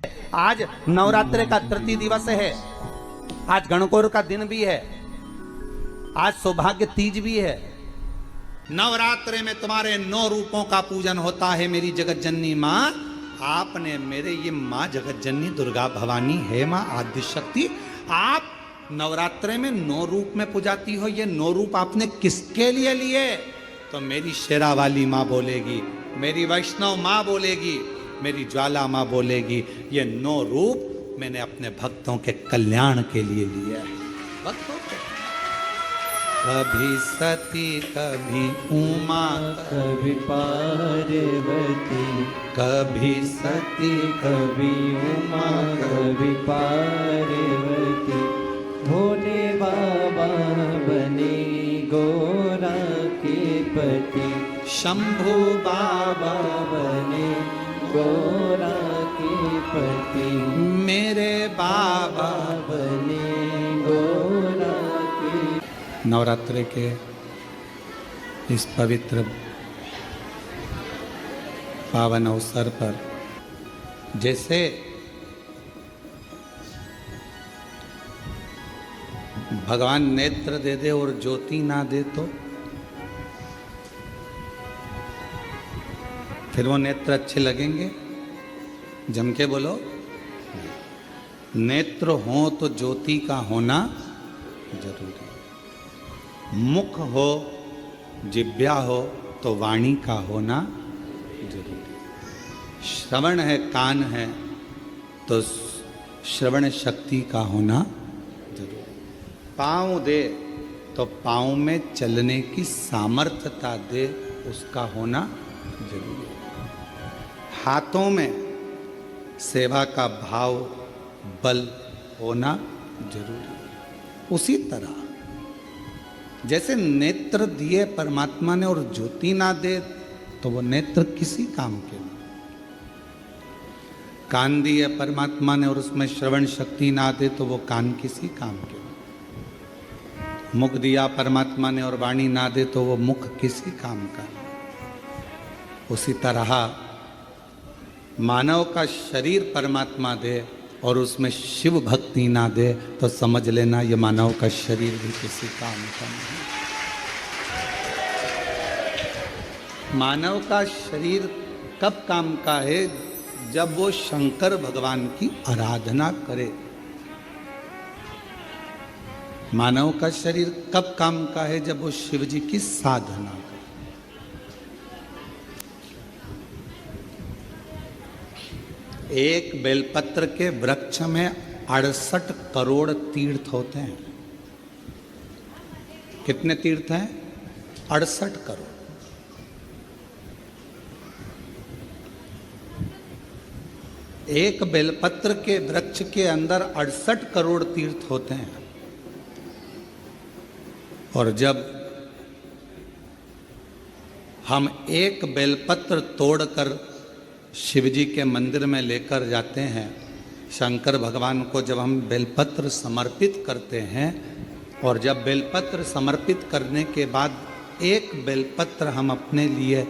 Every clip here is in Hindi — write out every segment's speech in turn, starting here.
आज नवरात्रि का तृतीय दिवस है, आज गणगौर का दिन भी है, आज सौभाग्य तीज भी है। नवरात्रि में तुम्हारे 9 रूपों का पूजन होता है मेरी जगत जननी माँ। आपने मेरे ये माँ जगत जननी दुर्गा भवानी है माँ आदि शक्ति, आप नवरात्रि में 9 रूप में पुजाती हो। ये 9 रूप आपने किसके लिए लिए? तो मेरी शेरा वाली माँ बोलेगी, मेरी वैष्णव माँ बोलेगी, मेरी ज्वाला माँ बोलेगी, ये 9 रूप मैंने अपने भक्तों के कल्याण के लिए लिया है। भक्तों के कभी सती कभी उमा कभी पार्वती, कभी सती कभी उमा कभी पार्वती, भोले बाबा बने गोरा के पति, शंभु बाबा बने गोरा के पति, मेरे बाबा बने गोरा के। नवरात्रि के इस पवित्र पावन अवसर पर जैसे भगवान नेत्र दे दे और ज्योति ना दे तो फिर वो नेत्र अच्छे लगेंगे? जम के बोलो। नेत्र हो तो ज्योति का होना जरूरी, मुख हो जिह्वा हो तो वाणी का होना जरूरी, श्रवण है कान है तो श्रवण शक्ति का होना जरूरी, पाँव दे तो पाँव में चलने की सामर्थ्यता दे उसका होना जरूरी, हाथों में सेवा का भाव बल होना जरूरी। उसी तरह जैसे नेत्र दिए परमात्मा ने और ज्योति ना दे तो वो नेत्र किसी काम के नहीं, कान दिए परमात्मा ने और उसमें श्रवण शक्ति ना दे तो वो कान किसी काम के नहीं, मुख दिया परमात्मा ने और वाणी ना दे तो वो मुख किसी काम का नहीं। उसी तरह मानव का शरीर परमात्मा दे और उसमें शिव भक्ति ना दे तो समझ लेना ये मानव का शरीर भी किसी काम का नहीं। मानव का शरीर कब काम का है? जब वो शंकर भगवान की आराधना करे। मानव का शरीर कब काम का है? जब वो शिव जी की साधना करे। एक बेलपत्र के वृक्ष में 68 करोड़ तीर्थ होते हैं। कितने तीर्थ हैं? 68 करोड़। एक बेलपत्र के वृक्ष के अंदर 68 करोड़ तीर्थ होते हैं। और जब हम एक बेलपत्र तोड़कर शिवजी के मंदिर में लेकर जाते हैं, शंकर भगवान को जब हम बेलपत्र समर्पित करते हैं और जब बेलपत्र समर्पित करने के बाद एक बेलपत्र हम अपने लिए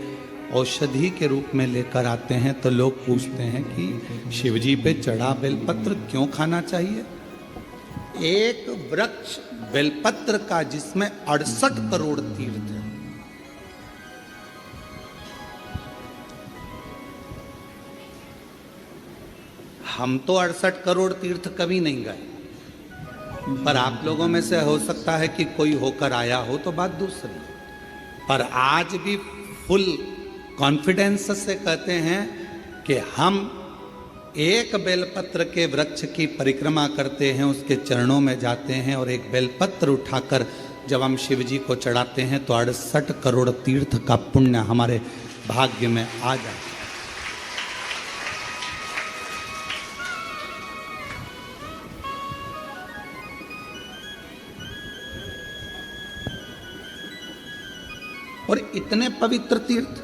औषधि के रूप में लेकर आते हैं तो लोग पूछते हैं कि शिवजी पे चढ़ा बेलपत्र क्यों खाना चाहिए? एक वृक्ष बेलपत्र का जिसमें 68 करोड़ तीर्थ है। हम तो 68 करोड़ तीर्थ कभी नहीं गए, पर आप लोगों में से हो सकता है कि कोई होकर आया हो तो बात दूसरी, पर आज भी फुल कॉन्फिडेंस से कहते हैं कि हम एक बेलपत्र के वृक्ष की परिक्रमा करते हैं, उसके चरणों में जाते हैं और एक बेलपत्र उठाकर जब हम शिव जी को चढ़ाते हैं तो 68 करोड़ तीर्थ का पुण्य हमारे भाग्य में आ जाता है। और इतने पवित्र तीर्थ,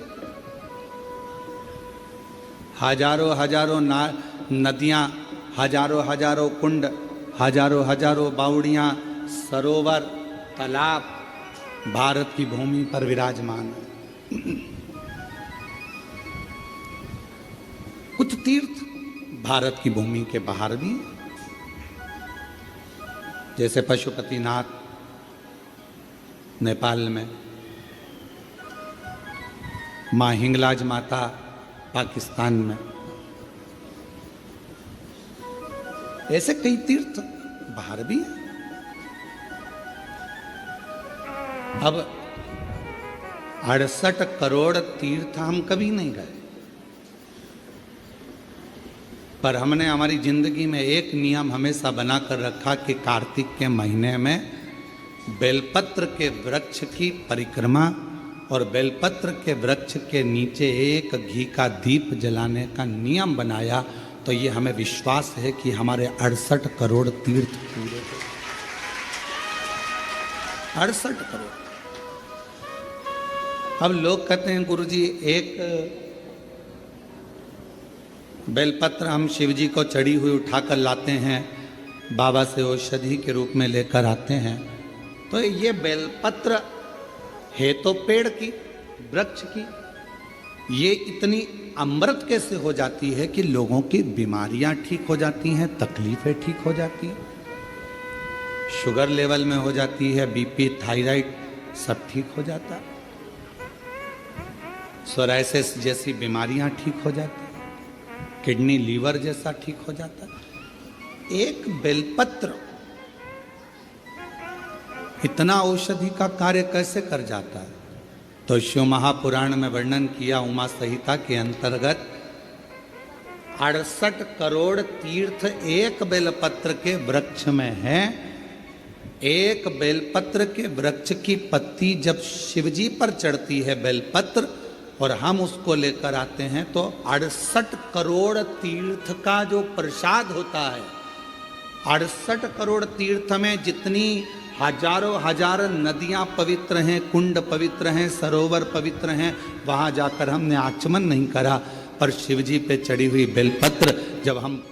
हजारों हजारों नदियाँ, हजारों हजारों कुंड, हजारों हजारों बावड़ियाँ, सरोवर, तालाब भारत की भूमि पर विराजमान है। कुछ तीर्थ भारत की भूमि के बाहर भी, जैसे पशुपतिनाथ नेपाल में, माँ हिंगलाज माता पाकिस्तान में, ऐसे कई तीर्थ बाहर भी हैं। अब 68 करोड़ तीर्थ हम कभी नहीं गए, पर हमने हमारी जिंदगी में एक नियम हमेशा बनाकर रखा कि कार्तिक के महीने में बेलपत्र के वृक्ष की परिक्रमा और बेलपत्र के वृक्ष के नीचे एक घी का दीप जलाने का नियम बनाया। तो ये हमें विश्वास है कि हमारे 68 करोड़ तीर्थ पूरे हो। 68 करोड़। अब लोग कहते हैं गुरुजी एक बेलपत्र हम शिव जी को चढ़ी हुई उठाकर लाते हैं, बाबा से औषधि के रूप में लेकर आते हैं, तो ये बेलपत्र है तो पेड़ की, वृक्ष की, ये इतनी अमृत कैसे हो जाती है कि लोगों की बीमारियां ठीक हो जाती हैं, तकलीफें ठीक हो जाती हैं, शुगर लेवल में हो जाती है, बीपी, थायराइड सब ठीक हो जाता है, सोराइसिस जैसी बीमारियां ठीक हो जाती हैं, किडनी लीवर जैसा ठीक हो जाता है। एक बेलपत्र इतना औषधि का कार्य कैसे कर जाता है? तो शिव महापुराण में वर्णन किया, उमा संहिता के अंतर्गत 68 करोड़ तीर्थ एक बेलपत्र के वृक्ष में है। एक बेलपत्र के वृक्ष की पत्ती जब शिवजी पर चढ़ती है बेलपत्र और हम उसको लेकर आते हैं तो 68 करोड़ तीर्थ का जो प्रसाद होता है, 68 करोड़ तीर्थ में जितनी हजारों हजार नदियां पवित्र हैं, कुंड पवित्र हैं, सरोवर पवित्र हैं, वहां जाकर हमने आचमन नहीं करा, पर शिवजी पे चढ़ी हुई बेलपत्र जब हम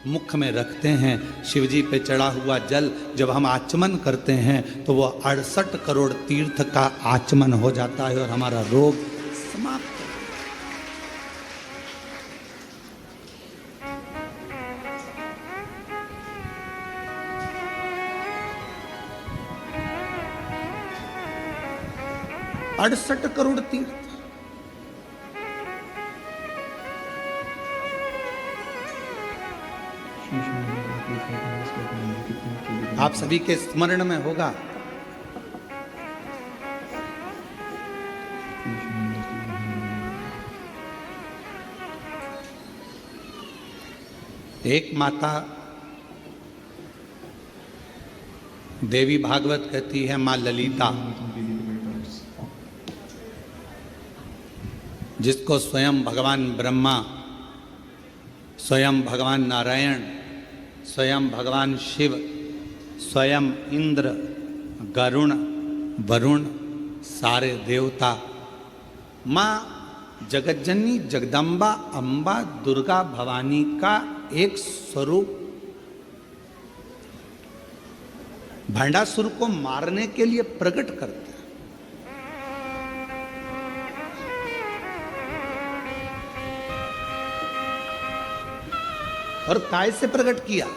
मुख में रखते हैं, शिवजी पे चढ़ा हुआ जल जब हम आचमन करते हैं तो वो 68 करोड़ तीर्थ का आचमन हो जाता है और हमारा रोग समाप्त। अड़सठ करोड़ तीर्थ। आप सभी के स्मरण में होगा एक माता देवी भागवत कहती है, मां ललिता, जिसको स्वयं भगवान ब्रह्मा, स्वयं भगवान नारायण, स्वयं भगवान शिव, स्वयं इंद्र, गरुण, वरुण, सारे देवता, मां जगज्जननी जगदम्बा अम्बा दुर्गा भवानी का एक स्वरूप भंडासुर को मारने के लिए प्रकट करते हैं। और काय से प्रकट किया?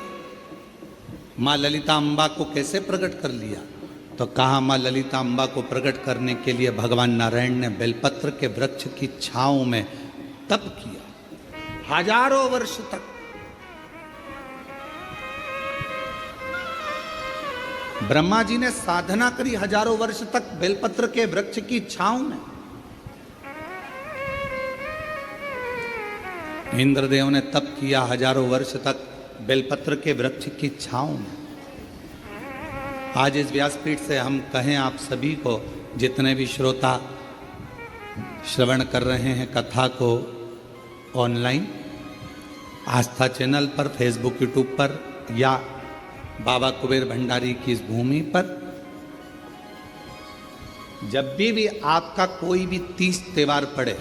मां ललिता अम्बा को कैसे प्रकट कर लिया? तो कहा मां ललिता अम्बा को प्रकट करने के लिए भगवान नारायण ने बेलपत्र के वृक्ष की छांव में तप किया हजारों वर्ष तक। ब्रह्मा जी ने साधना करी हजारों वर्ष तक बेलपत्र के वृक्ष की छांव में। इंद्रदेव ने तप किया हजारों वर्ष तक बेलपत्र के वृक्ष की छांव में। आज इस व्यासपीठ से हम कहें आप सभी को, जितने भी श्रोता श्रवण कर रहे हैं कथा को ऑनलाइन, आस्था चैनल पर, फेसबुक, यूट्यूब पर या बाबा कुबेर भंडारी की इस भूमि पर, जब भी आपका कोई भी तीज त्योहार पड़े,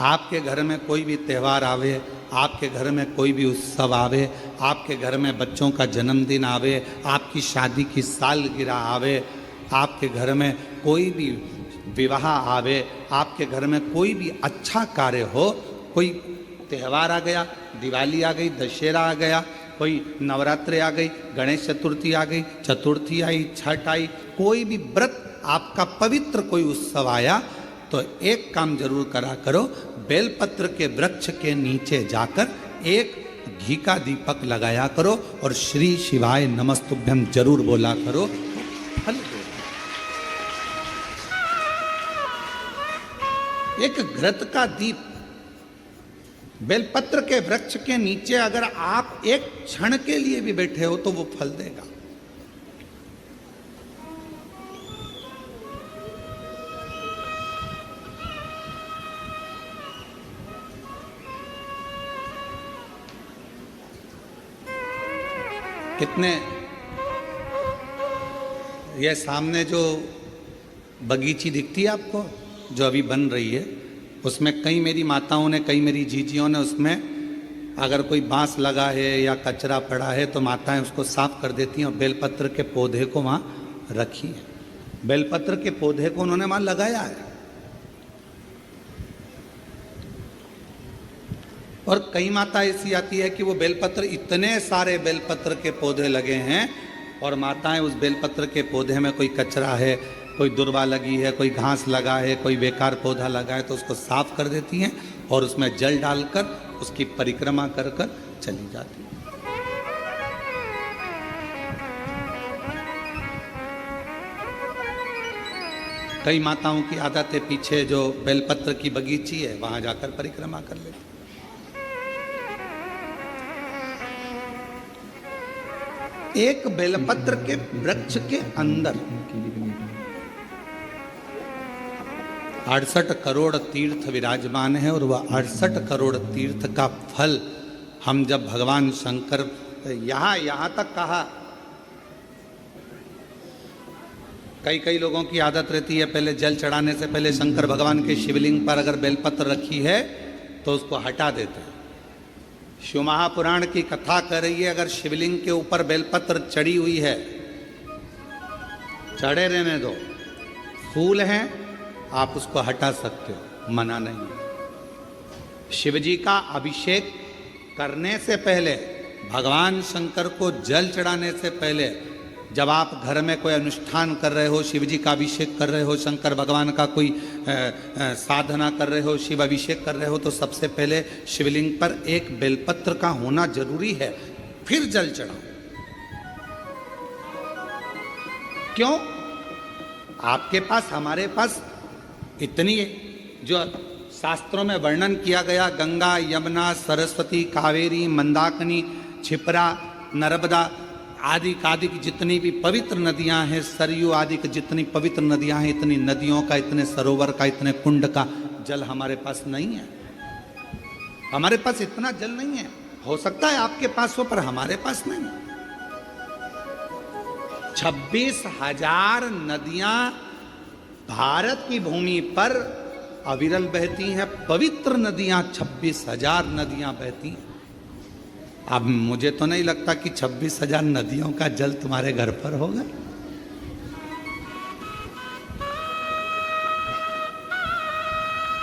आपके घर में कोई भी त्यौहार आवे, आपके घर में कोई भी उत्सव आवे, आपके घर में बच्चों का जन्मदिन आवे, आपकी शादी की सालगिरह आवे, आपके घर में कोई भी विवाह आवे, आपके घर में कोई भी अच्छा कार्य हो, कोई त्यौहार आ गया, दिवाली आ गई, दशहरा आ गया, कोई नवरात्रि आ गई, गणेश चतुर्थी आ गई, चतुर्थी आई, छठ आई, कोई भी व्रत आपका पवित्र कोई उत्सव आया तो एक काम जरूर करा करो, बेलपत्र के वृक्ष के नीचे जाकर एक घी का दीपक लगाया करो और श्री शिवाय नमस्तुभ्यम जरूर बोला करो, फल दो। एक घृत का दीप बेलपत्र के वृक्ष के नीचे अगर आप एक क्षण के लिए भी बैठे हो तो वो फल देगा। कितने ये सामने जो बगीची दिखती है आपको जो अभी बन रही है, उसमें कई मेरी माताओं ने, कई मेरी जीजियों ने उसमें अगर कोई बांस लगा है या कचरा पड़ा है तो माताएं उसको साफ कर देती हैं और बेलपत्र के पौधे को वहाँ रखी है। बेलपत्र के पौधे को उन्होंने वहाँ लगाया है। और कई माता ऐसी आती है कि वो बेलपत्र, इतने सारे बेलपत्र के पौधे लगे हैं और माताएं उस बेलपत्र के पौधे में कोई कचरा है, कोई दुर्वा लगी है, कोई घास लगा है, कोई बेकार पौधा लगा है तो उसको साफ कर देती हैं और उसमें जल डालकर उसकी परिक्रमा कर कर चली जाती हैं। कई माताओं की आदत है पीछे जो बेलपत्र की बगीची है वहां जाकर परिक्रमा कर लेती। एक बेलपत्र के वृक्ष के अंदर 68 करोड़ तीर्थ विराजमान है और वह 68 करोड़ तीर्थ का फल हम जब भगवान शंकर यहां तक कहा, कई लोगों की आदत रहती है पहले जल चढ़ाने से पहले शंकर भगवान के शिवलिंग पर अगर बेलपत्र रखी है तो उसको हटा देते हैं। शिव महापुराण की कथा कर रही है अगर शिवलिंग के ऊपर बेलपत्र चढ़ी हुई है, चढ़े रहने दो, फूल हैं आप उसको हटा सकते हो, मना नहीं। शिव जी का अभिषेक करने से पहले, भगवान शंकर को जल चढ़ाने से पहले, जब आप घर में कोई अनुष्ठान कर रहे हो, शिव जी का अभिषेक कर रहे हो, शंकर भगवान का कोई साधना कर रहे हो, शिव अभिषेक कर रहे हो, तो सबसे पहले शिवलिंग पर एक बेलपत्र का होना जरूरी है, फिर जल चढ़ाओ। क्यों? आपके पास, हमारे पास इतनी जो शास्त्रों में वर्णन किया गया, गंगा, यमुना, सरस्वती, कावेरी, मंदाकिनी, क्षिप्रा, नर्मदा आदि की जितनी भी पवित्र नदियां हैं, सरयू आदि की जितनी पवित्र नदियां हैं, इतनी नदियों का, इतने सरोवर का, इतने कुंड का जल हमारे पास नहीं है। हमारे पास इतना जल नहीं है। हो सकता है आपके पास हो, पर हमारे पास नहीं। 26,000 नदियां भारत की भूमि पर अविरल बहती हैं, पवित्र नदियां 26,000 नदियां बहती हैं। अब मुझे तो नहीं लगता कि 26,000 नदियों का जल तुम्हारे घर पर होगा।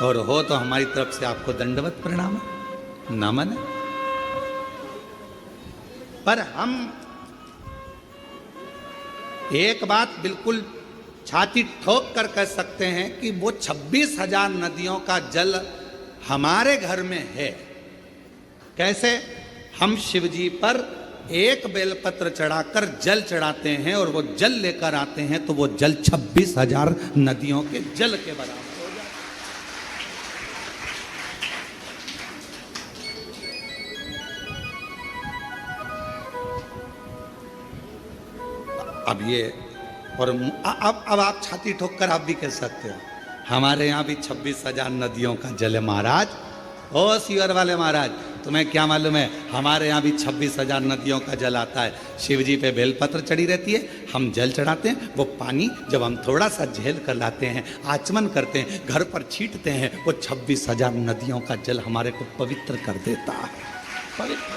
और हो तो हमारी तरफ से आपको दंडवत प्रणाम, नमन। पर हम एक बात बिल्कुल छाती ठोक कर कह सकते हैं कि वो 26,000 नदियों का जल हमारे घर में है। कैसे? हम शिव जी पर एक बेलपत्र चढ़ाकर जल चढ़ाते हैं और वो जल लेकर आते हैं तो वो जल 26,000 नदियों के जल के बराबर हो जाता है। अब ये और अब आप छाती ठोक कर आप भी कह सकते हो हमारे यहाँ भी 26,000 नदियों का जल है महाराज। ओ सीवर वाले महाराज, तुम्हें क्या मालूम है, हमारे यहाँ भी 26,000 नदियों का जल आता है। शिव जी पे बेलपत्र चढ़ी रहती है, हम जल चढ़ाते हैं, वो पानी जब हम थोड़ा सा झेल कर लाते हैं, आचमन करते हैं, घर पर छींटते हैं, वो 26,000 नदियों का जल हमारे को पवित्र कर देता है। पवित्र।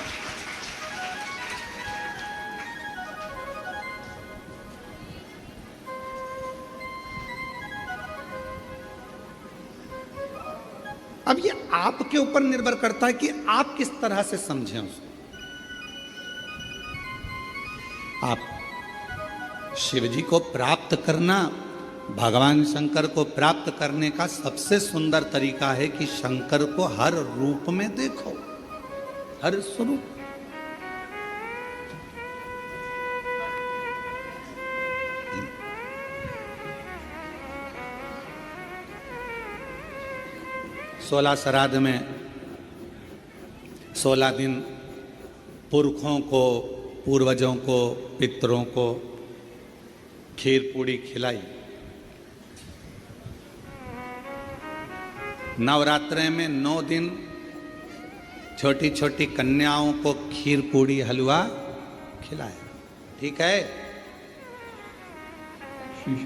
अब ये आपके ऊपर निर्भर करता है कि आप किस तरह से समझें उसको। आप शिव जी को प्राप्त करना, भगवान शंकर को प्राप्त करने का सबसे सुंदर तरीका है कि शंकर को हर रूप में देखो, हर स्वरूप। सोलह श्राद्ध में 16 दिन पुरखों को, पूर्वजों को, पितरों को खीर पूड़ी खिलाई। नवरात्रे में 9 दिन छोटी छोटी कन्याओं को खीर पूड़ी हलवा खिलाया, ठीक है।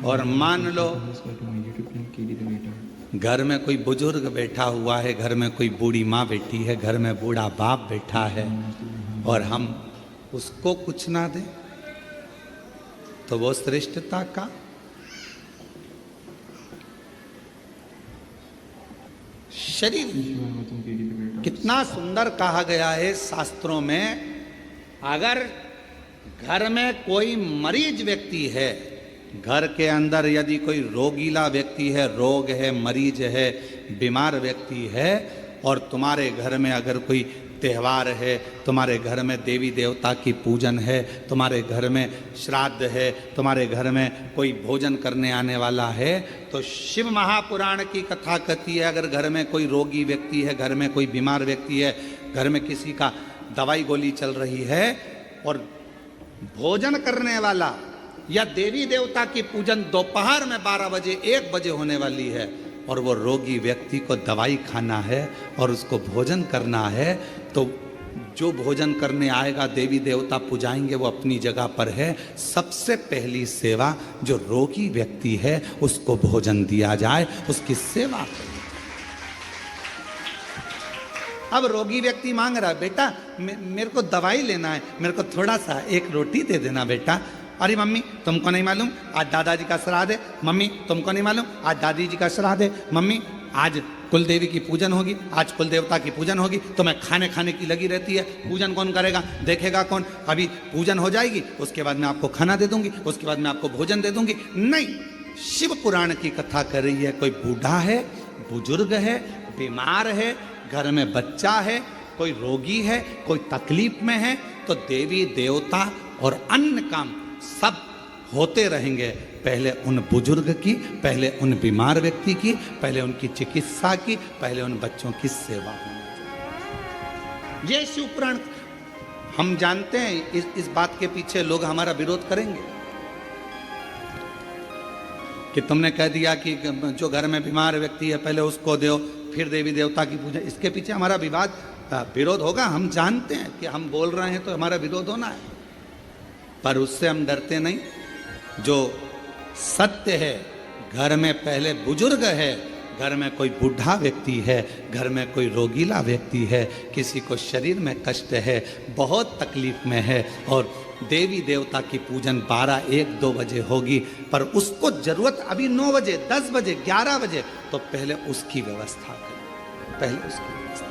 और मान लो घर में कोई बुजुर्ग बैठा हुआ है, घर में कोई बूढ़ी माँ बैठी है, घर में बूढ़ा बाप बैठा है, और हम उसको कुछ ना दें तो वो श्रेष्ठता का। शरीर कितना सुंदर कहा गया है शास्त्रों में, अगर घर में कोई मरीज व्यक्ति है, घर के अंदर यदि कोई रोगीला व्यक्ति है, रोग है, मरीज है, बीमार व्यक्ति है, और तुम्हारे घर में अगर कोई त्यौहार है, तुम्हारे घर में देवी देवता की पूजन है, तुम्हारे घर में श्राद्ध है, तुम्हारे घर में कोई भोजन करने आने वाला है, तो शिव महापुराण की कथा कहती है अगर घर में कोई रोगी व्यक्ति है, घर में कोई बीमार व्यक्ति है, घर में किसी का दवाई गोली चल रही है, और भोजन करने वाला या देवी देवता की पूजन दोपहर में 12 बजे 1 बजे होने वाली है, और वो रोगी व्यक्ति को दवाई खाना है और उसको भोजन करना है, तो जो भोजन करने आएगा, देवी देवता पुजाएंगे, वो अपनी जगह पर है। सबसे पहली सेवा जो रोगी व्यक्ति है उसको भोजन दिया जाए, उसकी सेवा करें। अब रोगी व्यक्ति मांग रहा है, बेटा मेरे को दवाई लेना है, मेरे को थोड़ा सा एक रोटी दे देना बेटा। अरे मम्मी तुमको नहीं मालूम आज दादाजी का श्राद्ध है, मम्मी तुमको नहीं मालूम आज दादी जी का श्राद्ध है, मम्मी आज कुल देवी की पूजन होगी, आज कुल देवता की पूजन होगी, तो मैं खाने की लगी रहती है। पूजन कौन करेगा, देखेगा कौन? अभी पूजन हो जाएगी, उसके बाद मैं आपको खाना दे दूंगी, उसके बाद मैं आपको भोजन दे दूंगी। नहीं, शिव पुराण की कथा कर रही है, कोई बूढ़ा है, बुजुर्ग है, बीमार है, घर में बच्चा है, कोई रोगी है, कोई तकलीफ में है, तो देवी देवता और अन्य काम सब होते रहेंगे। पहले उन बुजुर्ग की, पहले उन बीमार व्यक्ति की, पहले उनकी चिकित्सा की, पहले उन बच्चों की सेवा होनी। ये शिव पुराण हम जानते हैं। इस बात के पीछे लोग हमारा विरोध करेंगे कि तुमने कह दिया कि जो घर में बीमार व्यक्ति है पहले उसको दो, फिर देवी देवता की पूजा। इसके पीछे हमारा विरोध होगा। हम जानते हैं कि हम बोल रहे हैं तो हमारा विरोध होना है, पर उससे हम डरते नहीं। जो सत्य है, घर में पहले बुजुर्ग है, घर में कोई बूढ़ा व्यक्ति है, घर में कोई रोगीला व्यक्ति है, किसी को शरीर में कष्ट है, बहुत तकलीफ में है, और देवी देवता की पूजन 12, 1, 2 बजे होगी, पर उसको जरूरत अभी 9 बजे, 10 बजे, 11 बजे, तो पहले उसकी व्यवस्था करें, पहले उसकी व्यवस्था,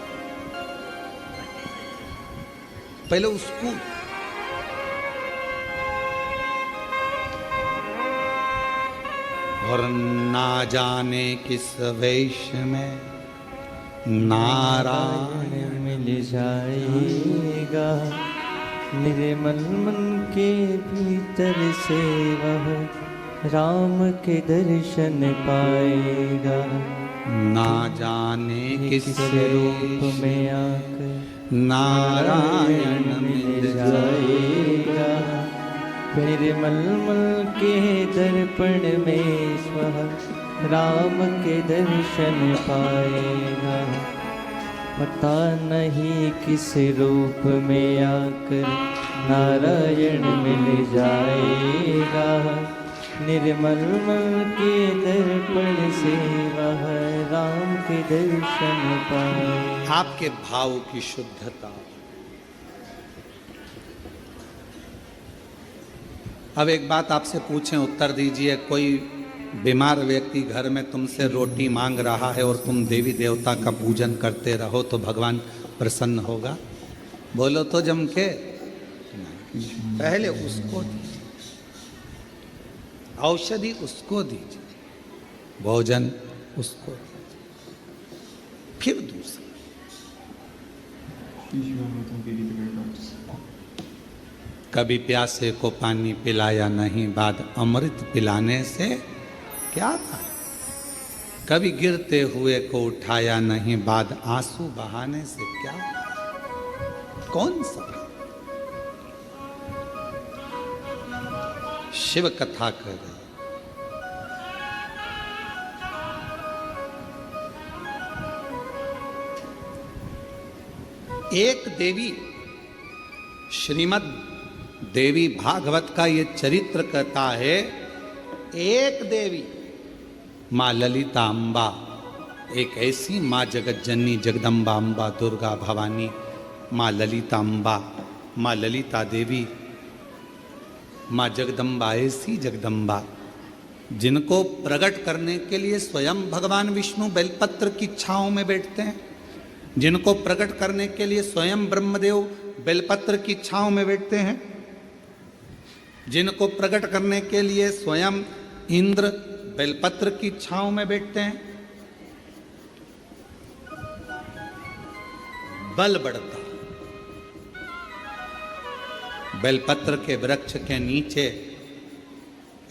पहले उसको। और ना जाने किस वेश में नारायण मिल जाएगा, निर्मल मन के भीतर से वह राम के दर्शन पाएगा। ना जाने किस रूप में आकर नारायण मिल जाएगा, निर्मल मन के दर्पण में स्वः राम के दर्शन पाएगा। पता नहीं किस रूप में आकर नारायण मिल जाएगा, निर्मल मन के दर्पण से वह राम के दर्शन पाएगा। आपके भाव की शुद्धता। अब एक बात आपसे पूछें, उत्तर दीजिए। कोई बीमार व्यक्ति घर में तुमसे रोटी मांग रहा है और तुम देवी देवता का पूजन करते रहो तो भगवान प्रसन्न होगा? बोलो तो जम के। पहले उसको दीजिए, औषधि उसको दीजिए, भोजन उसको दीजिए, फिर दूसरा। कभी प्यासे को पानी पिलाया नहीं, बाद अमृत पिलाने से क्या था? कभी गिरते हुए को उठाया नहीं, बाद आंसू बहाने से क्या? कौन सा? शिव कथा कर रहे। एक देवी, श्रीमद् देवी भागवत का ये चरित्र कहता है, एक देवी माँ ललिता अम्बा, एक ऐसी माँ जगत जननी जगदम्बा अम्बा दुर्गा भवानी, माँ ललिता अम्बा, माँ ललिता देवी, माँ जगदम्बा, ऐसी जगदम्बा जिनको प्रकट करने के लिए स्वयं भगवान विष्णु बेलपत्र की छांव में बैठते हैं, जिनको प्रकट करने के लिए स्वयं ब्रह्मदेव बेलपत्र की छांव में बैठते हैं, जिनको प्रकट करने के लिए स्वयं इंद्र बेलपत्र की छांव में बैठते हैं, बल बढ़ता। बेलपत्र के वृक्ष के नीचे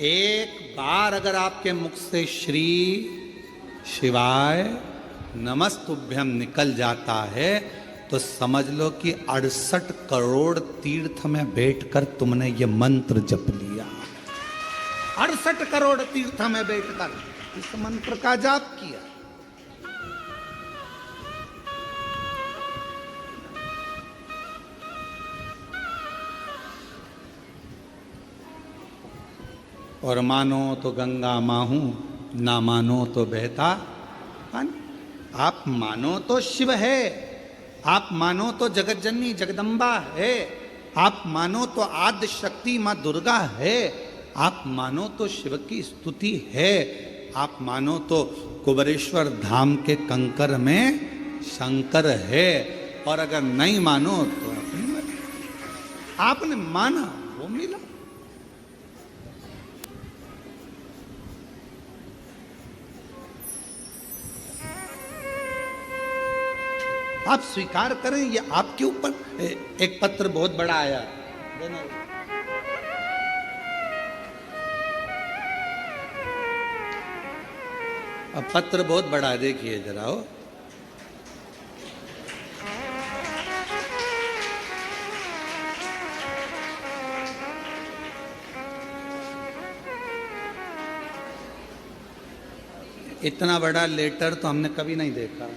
एक बार अगर आपके मुख से श्री शिवाय नमस्तुभ्यम निकल जाता है तो समझ लो कि 68 करोड़ तीर्थ में बैठकर तुमने ये मंत्र जप लिया। 68 करोड़ तीर्थ में बैठकर इस मंत्र का जाप किया। और मानो तो गंगा माहू, ना मानो तो बहता पानी। आप मानो तो शिव है, आप मानो तो जगत जननी जगदम्बा है, आप मानो तो आद्य शक्ति माँ दुर्गा है, आप मानो तो शिव की स्तुति है, आप मानो तो कुबेरेश्वर धाम के कंकर में शंकर है, और अगर नहीं मानो तो अपनी मर्जी। आपने माना वो मिला। आप स्वीकार करें, ये आपके ऊपर। एक पत्र बहुत बड़ा आया, अब पत्र बहुत बड़ा है, देखिए जरा। हो इतना बड़ा लेटर तो हमने कभी नहीं देखा।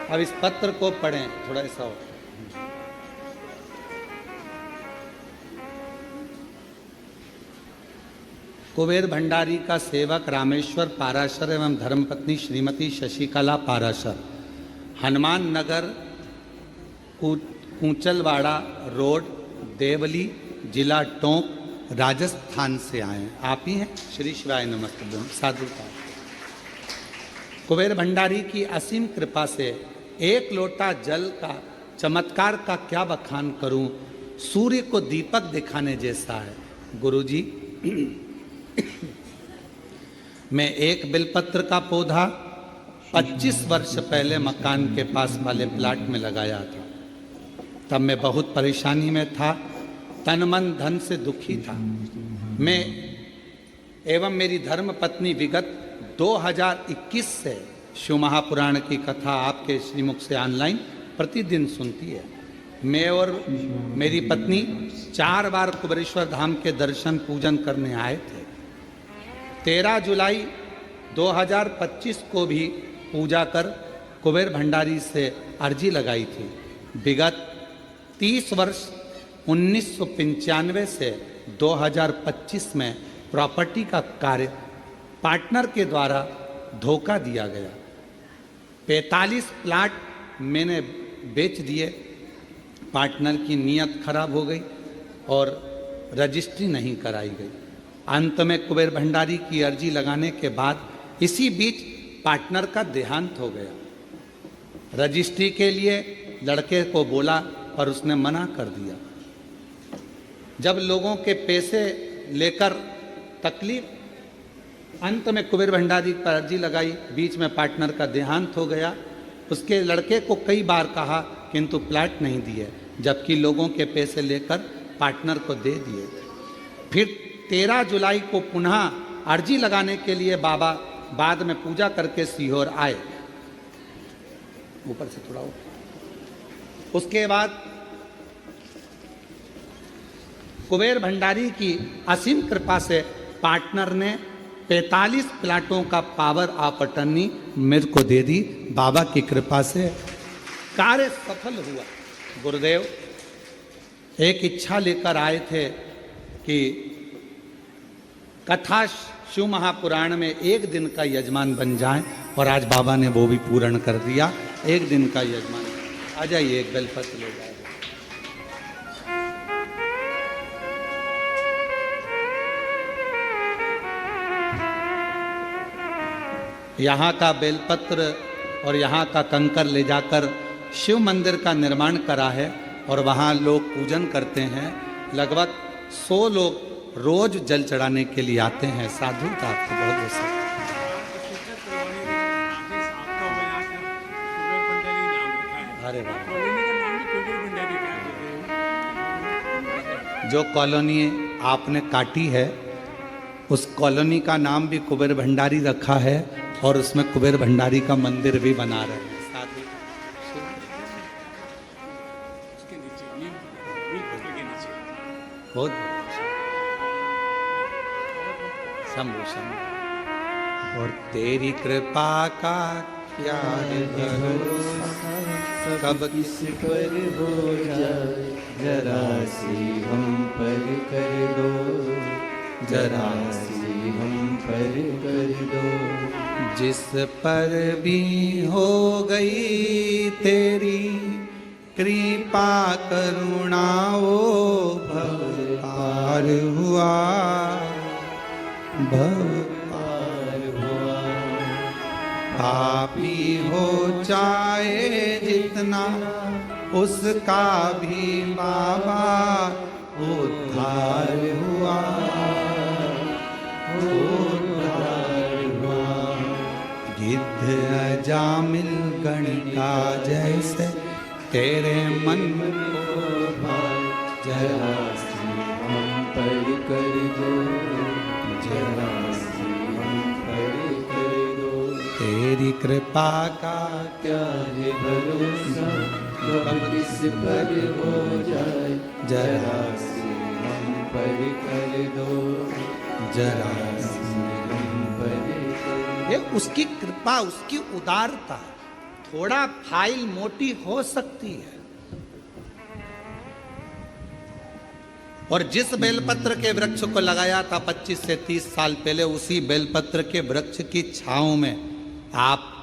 अब इस पत्र को पढ़ें थोड़ा ऐसा हो। कुबेर भंडारी का सेवक रामेश्वर पाराशर एवं धर्मपत्नी श्रीमती शशिकला पाराशर, हनुमान नगर कूचलवाड़ा रोड, देवली, जिला टोंक, राजस्थान से आए। आप ही हैं? श्री शिवाय नमस्ते। साधु का कुबेर भंडारी की असीम कृपा से एक लोटा जल का चमत्कार का क्या बखान करूं, सूर्य को दीपक दिखाने जैसा है। गुरुजी, मैं एक बिलपत्र का पौधा 25 वर्ष पहले मकान के पास वाले प्लाट में लगाया था। तब मैं बहुत परेशानी में था, तन मन धन से दुखी था। मैं एवं मेरी धर्म पत्नी विगत 2021 से शिव महापुराण की कथा आपके श्रीमुख से ऑनलाइन प्रतिदिन सुनती है। मैं और मेरी पत्नी 4 बार कुबेरेश्वर धाम के दर्शन पूजन करने आए थे। 13 जुलाई 2025 को भी पूजा कर कुबेर भंडारी से अर्जी लगाई थी। विगत 30 वर्ष 1995 से 2025 में प्रॉपर्टी का कार्य पार्टनर के द्वारा धोखा दिया गया। 45 प्लाट मैंने बेच दिए। पार्टनर की नीयत खराब हो गई और रजिस्ट्री नहीं कराई गई। अंत में कुबेर भंडारी की अर्जी लगाने के बाद इसी बीच पार्टनर का देहांत हो गया। रजिस्ट्री के लिए लड़के को बोला पर उसने मना कर दिया। जब लोगों के पैसे लेकर तकलीफ, अंत में कुबेर भंडारी पर अर्जी लगाई, बीच में पार्टनर का देहांत हो गया। उसके लड़के को कई बार कहा किंतु प्लाट नहीं दिए, जबकि लोगों के पैसे लेकर पार्टनर को दे दिए। फिर 13 जुलाई को पुनः अर्जी लगाने के लिए बाबा बाद में पूजा करके सीहोर आए। ऊपर से थोड़ा उसके बाद कुबेर भंडारी की असीम कृपा से पार्टनर ने 45 प्लाटों का पावर ऑफ अटर्नी मेरे को दे दी। बाबा की कृपा से कार्य सफल हुआ। गुरुदेव एक इच्छा लेकर आए थे कि कथा शिव महापुराण में एक दिन का यजमान बन जाए, और आज बाबा ने वो भी पूर्ण कर दिया। एक दिन का यजमान। आ जाइए, एक बेलपत्र ले जाए। यहाँ का बेलपत्र और यहाँ का कंकर ले जाकर शिव मंदिर का निर्माण करा है, और वहाँ लोग पूजन करते हैं। लगभग 100 लोग रोज जल चढ़ाने के लिए आते हैं। साधु का आपको बहुत बहुत अरे जो कॉलोनी आपने काटी है उस कॉलोनी का नाम भी कुबेर भंडारी रखा है, और उसमें कुबेर भंडारी का मंदिर भी बना रहे हैं। साधु बहुत शंभु शंभु। और तेरी कृपा का क्या है भरोसा, कब किस पर हो जाए, जरा सी हम पर कर दो, जरा सी हम पर कर दो। जिस पर भी हो गई तेरी कृपा करुणा, वो भव पार हुआ, भव पार हुआ। पापी हो चाहे जितना, उसका भी बाबा उद्धार हुआ, उद्धार हुआ। गिद्ध अजामिल गणिका जैसे तेरे मन को भाए, जरा सी हम पर कर दो, जरा सी हम पर कर दो। तेरी कृपा का क्या है भरोसा, कब किस पर हो जाए, जरा सी हम पर कर दो, जरा सी हम पर कर ये उसकी कृपा, उसकी उदारता। थोड़ा फाइल मोटी हो सकती है, और जिस बेलपत्र के वृक्ष को लगाया था 25 से 30 साल पहले, उसी बेलपत्र के वृक्ष की छांव में आप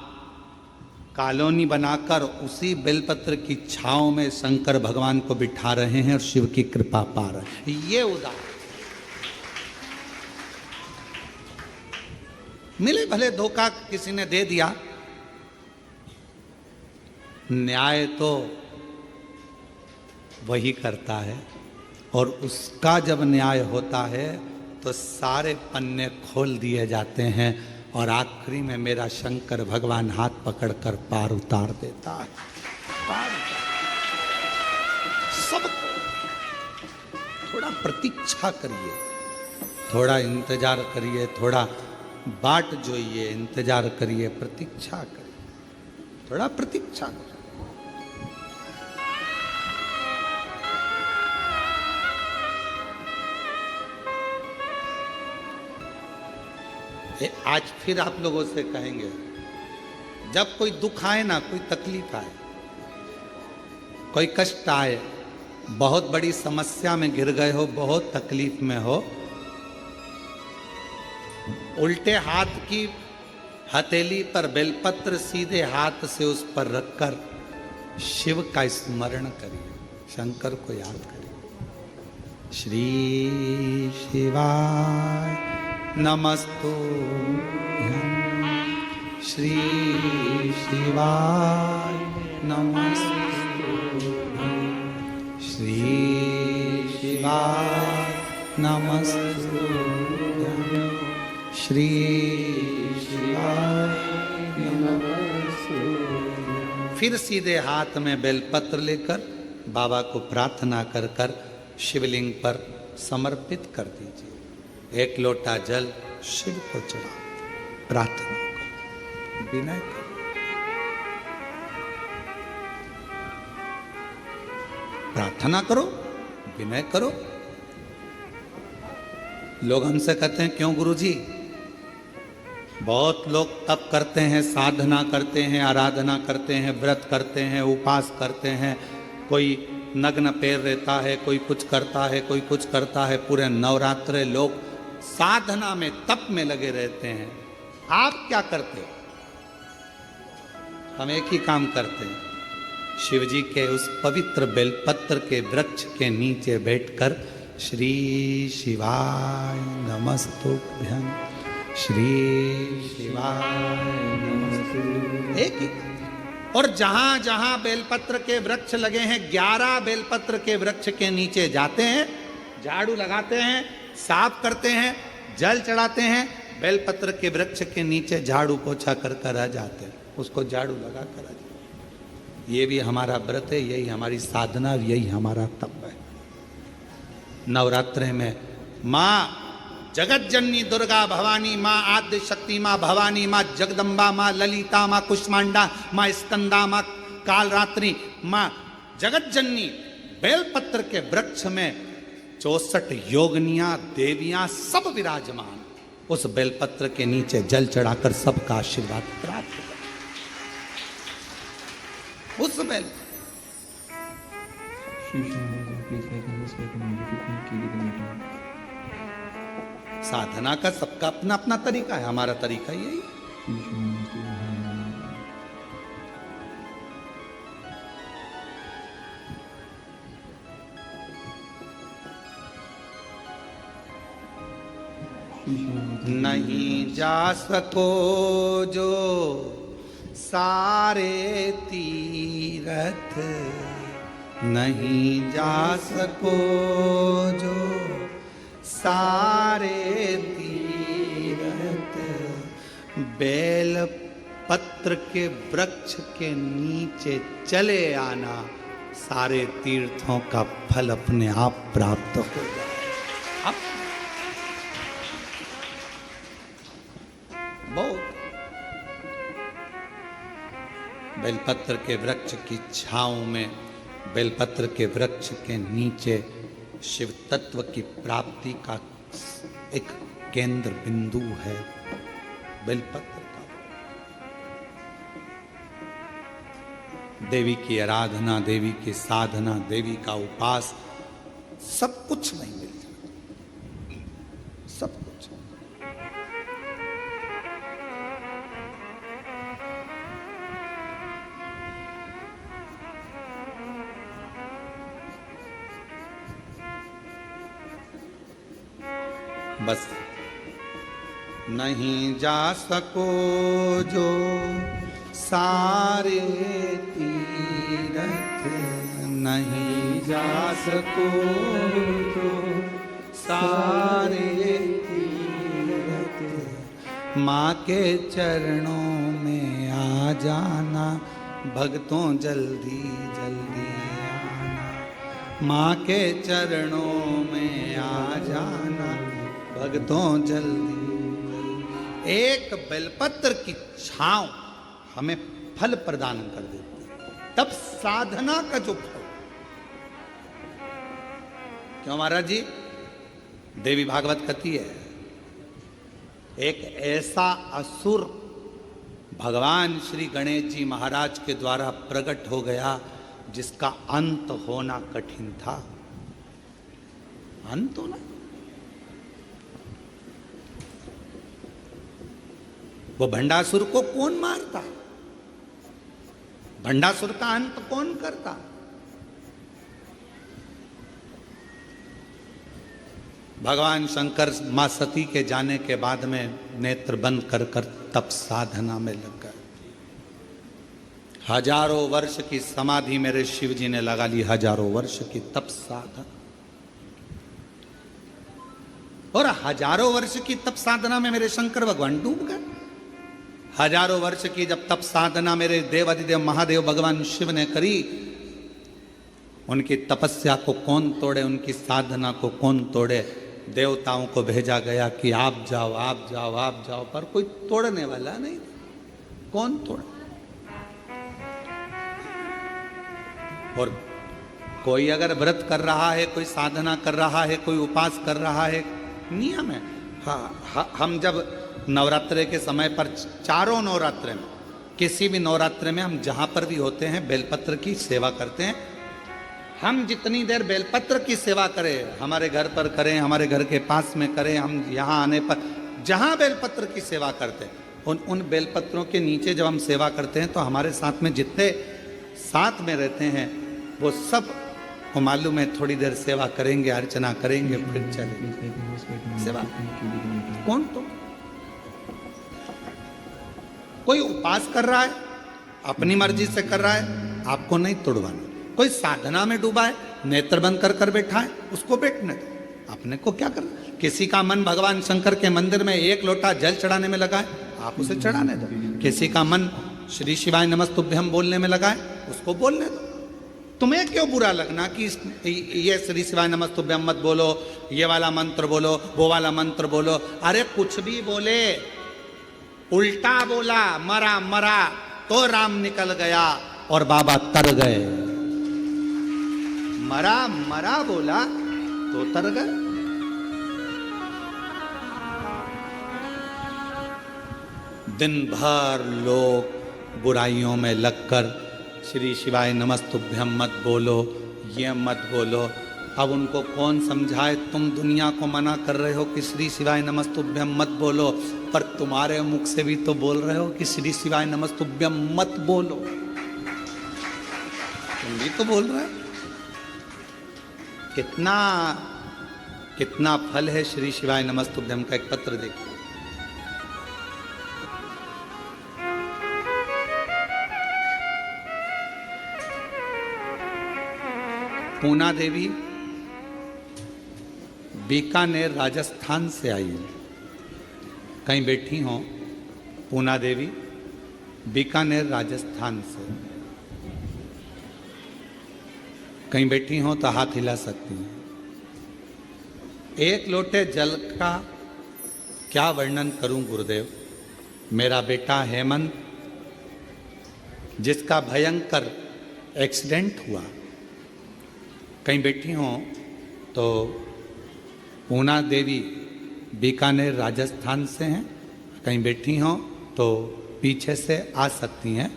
कॉलोनी बनाकर उसी बेलपत्र की छांव में शंकर भगवान को बिठा रहे हैं और शिव की कृपा पा रहे हैं। ये उदाहरण मिले भले धोखा किसी ने दे दिया, न्याय तो वही करता है, और उसका जब न्याय होता है तो सारे पन्ने खोल दिए जाते हैं, और आखिरी में मेरा शंकर भगवान हाथ पकड़कर पार उतार देता है। पार सबको थोड़ा प्रतीक्षा करिए, थोड़ा इंतजार करिए, थोड़ा बाट जोइए, इंतजार करिए, प्रतीक्षा करिए, थोड़ा प्रतीक्षा करिए। आज फिर आप लोगों से कहेंगे, जब कोई दुख आए ना, कोई तकलीफ आए, कोई कष्ट आए, बहुत बड़ी समस्या में गिर गए हो, बहुत तकलीफ में हो, उल्टे हाथ की हथेली पर बेलपत्र सीधे हाथ से उस पर रखकर शिव का स्मरण करिए, शंकर को याद करिए। श्री शिवाय नमस्तुभ्यं। श्री शिवाय नमस्तुभ्यं। श्री शिवाय नमस्तुभ्यं। श्री शिवाय नमस्तुभ्यं। फिर सीधे हाथ में बेलपत्र लेकर बाबा को प्रार्थना कर कर शिवलिंग पर समर्पित कर दीजिए। एक लोटा जल शिव को चढ़ाओ, प्रार्थना करो, विनय करो। प्रार्थना करो, विनय करो। लोग हमसे कहते हैं क्यों गुरुजी? बहुत लोग तप करते हैं, साधना करते हैं, आराधना करते हैं, व्रत करते हैं, उपवास करते हैं, कोई नग्न पैर रहता है, कोई कुछ करता है, कोई कुछ करता है। पूरे नवरात्रे लोग साधना में, तप में लगे रहते हैं। आप क्या करते हो? हम एक ही काम करते हैं, शिव जी के उस पवित्र बेलपत्र के वृक्ष के नीचे बैठकर श्री शिवाय नमस्तुभ्यं, श्री शिवाय नमस्तुभ्यं। एक ही। और जहां जहां बेलपत्र के वृक्ष लगे हैं, 11 बेलपत्र के वृक्ष के नीचे जाते हैं, झाड़ू लगाते हैं, साफ करते हैं, जल चढ़ाते हैं, बेलपत्र के वृक्ष के नीचे झाड़ू पोछा कर कर आ जाते हैं, उसको झाड़ू लगा कर आ जाते हैं। ये भी हमारा व्रत है, यही हमारी साधना, यही हमारा तप है। नवरात्रे में माँ जगत जननी दुर्गा भवानी, माँ आद्य शक्ति, माँ भवानी, माँ जगदम्बा, माँ ललिता, माँ कुष्मांडा, माँ स्कंदा, माँ कालरात्रि, माँ जगत जननी बेलपत्र के वृक्ष में 64 योगनियां, देवियां सब विराजमान। उस बेलपत्र के नीचे जल चढ़ाकर सबका आशीर्वाद प्राप्त करें। उस बेल साधना का सबका अपना अपना तरीका है, हमारा तरीका यही। नहीं जा सको जो सारे तीरथ, नहीं जा सको जो सारे तीरथ, बेल पत्र के वृक्ष के नीचे चले आना, सारे तीर्थों का फल अपने आप प्राप्त हो जाए। बहुत बेलपत्र के वृक्ष की छांव में, बेलपत्र के वृक्ष के नीचे शिव तत्व की प्राप्ति का एक केंद्र बिंदु है बेलपत्र का। देवी की आराधना, देवी की साधना, देवी का उपास, सब कुछ नहीं मिल जाता, सब कुछ। बस नहीं जा सको जो सारे तीरथ, नहीं जा सको जो सारे तीरथ, माँ के चरणों में आ जाना, भक्तों जल्दी जल्दी आना, माँ के चरणों में आ जाना, भक्तों जल्दी। एक बेलपत्र की छांव हमें फल प्रदान कर देती है, तब साधना का जो फल। क्यों महाराज जी? देवी भागवत कहती है, एक ऐसा असुर भगवान श्री गणेश जी महाराज के द्वारा प्रकट हो गया जिसका अंत होना कठिन था। अंत होना, वो भंडासुर को कौन मारता? भंडासुर का अंत कौन करता? भगवान शंकर मां सती के जाने के बाद में नेत्र बंद कर कर तप साधना में लग गए। हजारों वर्ष की समाधि मेरे शिव जी ने लगा ली, हजारों वर्ष की तप साधना। और हजारों वर्ष की तप साधना में मेरे शंकर भगवान डूब गए। हजारों वर्ष की जब तप साधना मेरे देवाधिदेव महादेव भगवान शिव ने करी, उनकी तपस्या को कौन तोड़े, उनकी साधना को कौन तोड़े। देवताओं को भेजा गया कि आप जाओ आप जाओ आप जाओ, पर कोई तोड़ने वाला नहीं। कौन तोड़े? और कोई अगर व्रत कर रहा है, कोई साधना कर रहा है, कोई उपास कर रहा है, नियम है। हाँ, हम जब नवरात्रे के समय पर, चारों नवरात्रे में, किसी भी नवरात्रे में हम जहाँ पर भी होते हैं बेलपत्र की सेवा करते हैं। हम जितनी देर बेलपत्र की सेवा करें, हमारे घर पर करें, हमारे घर के पास में करें, हम यहाँ आने पर जहाँ बेलपत्र की सेवा करते हैं, उन बेलपत्रों के नीचे जब हम सेवा करते हैं तो हमारे साथ में जितने साथ में रहते हैं वो सब को मालूम है थोड़ी देर सेवा करेंगे, अर्चना करेंगे, फिर चलेंगे सेवा। कौन तो कोई उपास कर रहा है, अपनी मर्जी से कर रहा है, आपको नहीं तोड़वाना। कोई साधना में डूबा है, नेत्र बंद कर कर बैठा है, उसको बैठने दो, अपने को क्या करना। किसी का मन भगवान शंकर के मंदिर में एक लोटा जल चढ़ाने में लगा है, आप उसे चढ़ाने दो। किसी का मन श्री शिवाय नमस्तुभ्यम बोलने में लगा है, उसको बोलने दो। तुम्हें क्यों बुरा लगना कि ये श्री शिवाय नमस्तुभ्यम मत बोलो, ये वाला मंत्र बोलो, वो वाला मंत्र बोलो। अरे कुछ भी बोले, उल्टा बोला, मरा मरा तो राम निकल गया और बाबा तर गए। मरा मरा बोला तो तर गए। दिन भर लोग बुराइयों में लगकर श्री शिवाय नमस्तुभ्यम मत बोलो, ये मत बोलो। अब उनको कौन समझाए? तुम दुनिया को मना कर रहे हो कि श्री शिवाय नमस्तुभ्यम मत बोलो, पर तुम्हारे मुख से भी तो बोल रहे हो कि श्री शिवाय नमस्तुभ्यम मत बोलो। तुम भी तो बोल रहे हो। कितना कितना फल है श्री शिवाय नमस्तुभ्यम का। एक पत्र देखिए, पूना देवी बीकानेर राजस्थान से आई है। कहीं बैठी हो पूना देवी बीकानेर राजस्थान से, कहीं बैठी हो तो हाथ हिला सकती हैं। एक लोटे जल का क्या वर्णन करूं गुरुदेव। मेरा बेटा हेमंत, जिसका भयंकर एक्सीडेंट हुआ, कहीं बैठी हो तो पूना देवी बीकानेर राजस्थान से हैं, कहीं बैठी हो तो पीछे से आ सकती हैं,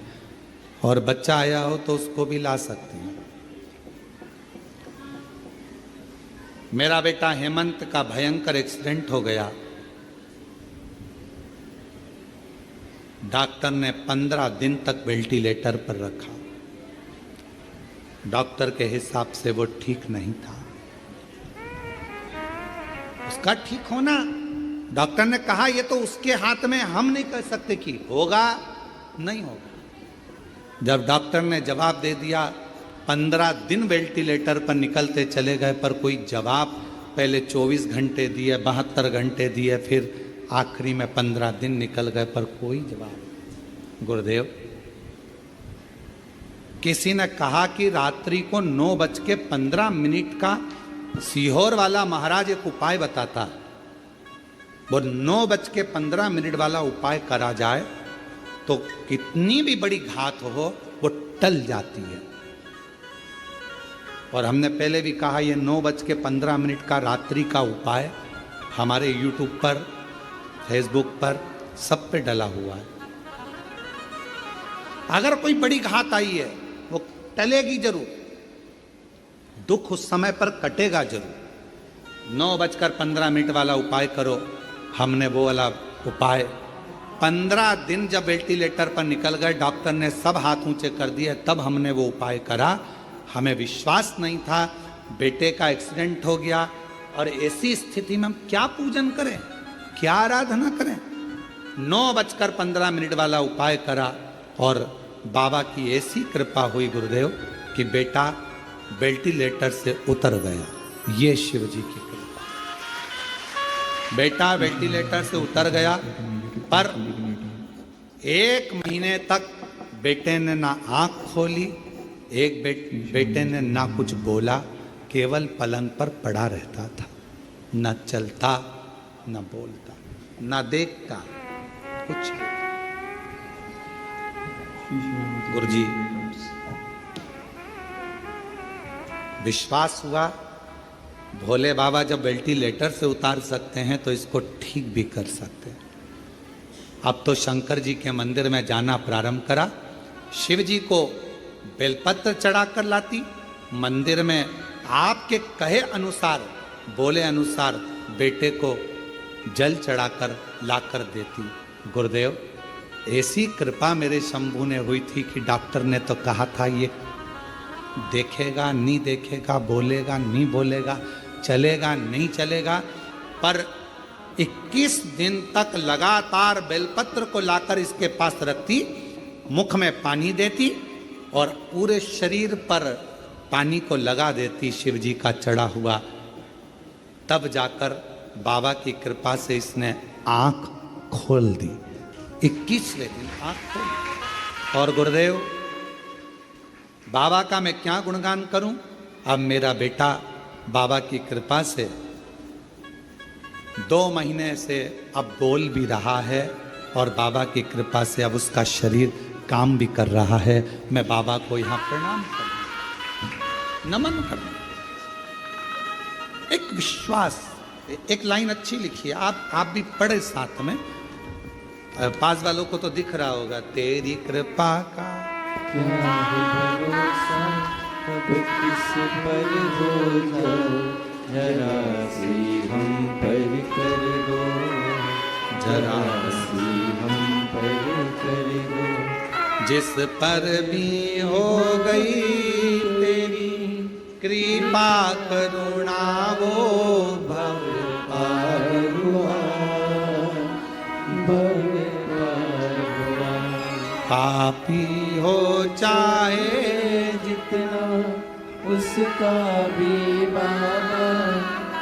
और बच्चा आया हो तो उसको भी ला सकती हैं। मेरा बेटा हेमंत का भयंकर एक्सीडेंट हो गया। डॉक्टर ने 15 दिन तक वेंटिलेटर पर रखा। डॉक्टर के हिसाब से वो ठीक नहीं था। उसका ठीक होना, डॉक्टर ने कहा ये तो उसके हाथ में, हम नहीं कह सकते कि होगा नहीं होगा। जब डॉक्टर ने जवाब दे दिया, 15 दिन वेंटिलेटर पर निकलते चले गए, पर कोई जवाब, पहले 24 घंटे दिए, 72 घंटे दिए, फिर आखिरी में 15 दिन निकल गए, पर कोई जवाब। गुरुदेव, किसी ने कहा कि रात्रि को 9:15 का सीहोर वाला महाराज एक उपाय बताता, वो 9:15 वाला उपाय करा जाए तो कितनी भी बड़ी घात हो वो टल जाती है। और हमने पहले भी कहा ये 9:15 का रात्रि का उपाय हमारे YouTube पर, फेसबुक पर, सब पे डला हुआ है। अगर कोई बड़ी घात आई है वो टलेगी जरूर, दुख उस समय पर कटेगा जरूर। 9:15 वाला उपाय करो। हमने वो वाला उपाय 15 दिन जब वेंटिलेटर पर निकल गए, डॉक्टर ने सब हाथ ऊंचे कर दिए, तब हमने वो उपाय करा। हमें विश्वास नहीं था। बेटे का एक्सीडेंट हो गया, और ऐसी स्थिति में हम क्या पूजन करें, क्या आराधना करें? 9:15 वाला उपाय करा और बाबा की ऐसी कृपा हुई गुरुदेव कि बेटा वेंटिलेटर से उतर गया। ये शिव जी की कृपा। बेटा वेंटिलेटर से उतर गया, पर 1 महीने तक बेटे ने ना आंख खोली, बेटे ने ना कुछ बोला, केवल पलंग पर पड़ा रहता था, न चलता न बोलता न देखता कुछ। गुरुजी विश्वास हुआ भोले बाबा जब वेंटिलेटर से उतार सकते हैं तो इसको ठीक भी कर सकते हैं। अब तो शंकर जी के मंदिर में जाना प्रारंभ करा। शिव जी को बेलपत्र चढ़ाकर लाती, मंदिर में आपके कहे अनुसार, बोले अनुसार बेटे को जल चढ़ाकर लाकर देती। गुरुदेव ऐसी कृपा मेरे शंभू ने हुई थी कि डॉक्टर ने तो कहा था ये देखेगा नहीं देखेगा, बोलेगा नहीं बोलेगा, चलेगा नहीं चलेगा, पर 21 दिन तक लगातार बेलपत्र को लाकर इसके पास रखती, मुख में पानी देती और पूरे शरीर पर पानी को लगा देती शिव जी का चढ़ा हुआ। तब जाकर बाबा की कृपा से इसने आंख खोल दी। 21वें दिन आंख खोल। और गुरुदेव बाबा का मैं क्या गुणगान करूं? अब मेरा बेटा बाबा की कृपा से 2 महीने से अब बोल भी रहा है और बाबा की कृपा से अब उसका शरीर काम भी कर रहा है। मैं बाबा को यहाँ प्रणाम करूं, नमन करूं। एक विश्वास, एक लाइन अच्छी लिखी है, आप भी पढ़े साथ में, पास वालों को तो दिख रहा होगा। तेरी कृपा का क्या है भरोसा, कब किस पर हो जाए, जरा सी हम पर कर दो, जरा सी हम पर कर दो। जिस पर भी हो गई तेरी कृपा करुणा वो भव पार हुआ, भव पार हुआ। पापी हो चाहे जितना उसका भी बाबा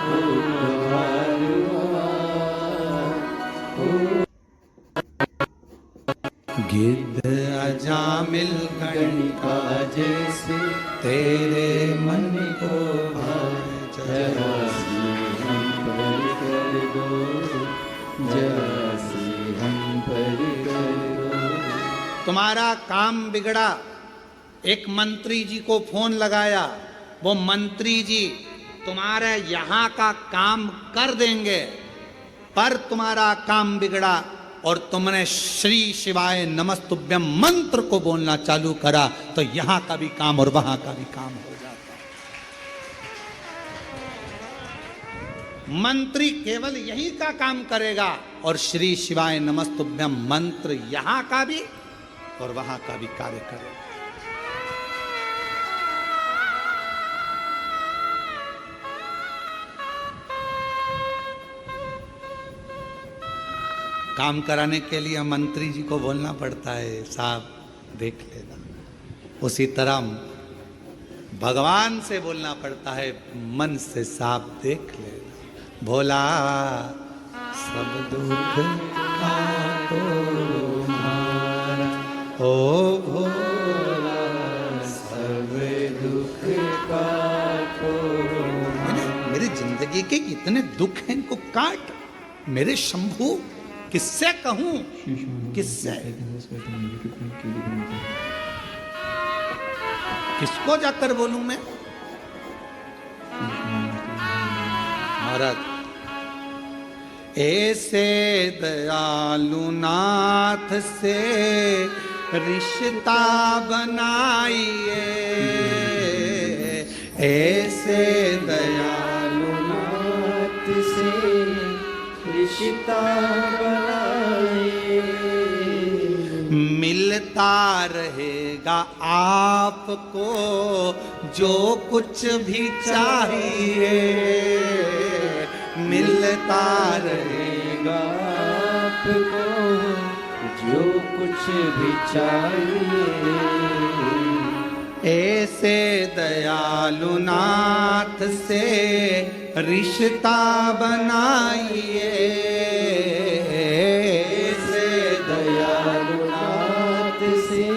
उद्धार हुआ। गिद्ध अजामिल गणिका जैसे तेरे मन को भाए, जरा सी हम पर कर दो, जरा सी हम पर कर दो। तुम्हारा काम बिगड़ा, एक मंत्री जी को फोन लगाया, वो मंत्री जी तुम्हारे यहाँ का काम कर देंगे, पर तुम्हारा काम बिगड़ा और तुमने श्री शिवाय नमस्तुभ्यम मंत्र को बोलना चालू करा तो यहाँ का भी काम और वहाँ का भी काम हो जाता। मंत्री केवल यही का काम करेगा और श्री शिवाय नमस्तुभ्यम मंत्र यहाँ का भी और वहाँ का भी कार्य करेगा। काम कराने के लिए मंत्री जी को बोलना पड़ता है, साहब देख लेना। उसी तरह भगवान से बोलना पड़ता है, मन से साहब देख लेना। भोला सब दुख काटो हमारा, ओ भोला सब दुख काटो। मेरी जिंदगी के इतने दुख हैं, इनको काट। मेरे शंभू किससे कहूं, किससे, किसको जाकर बोलूं मैं? महाराज ऐसे दयालु नाथ से रिश्ता बनाइए, ऐसे दयालु नाथ से रिश्ता बनाए, मिलता रहेगा आपको जो कुछ भी चाहिए। मिलता रहेगा आपको जो कुछ भी चाहिए। ऐसे दयालु नाथ से रिश्ता बनाइए। ऐसे दयालु नाथ से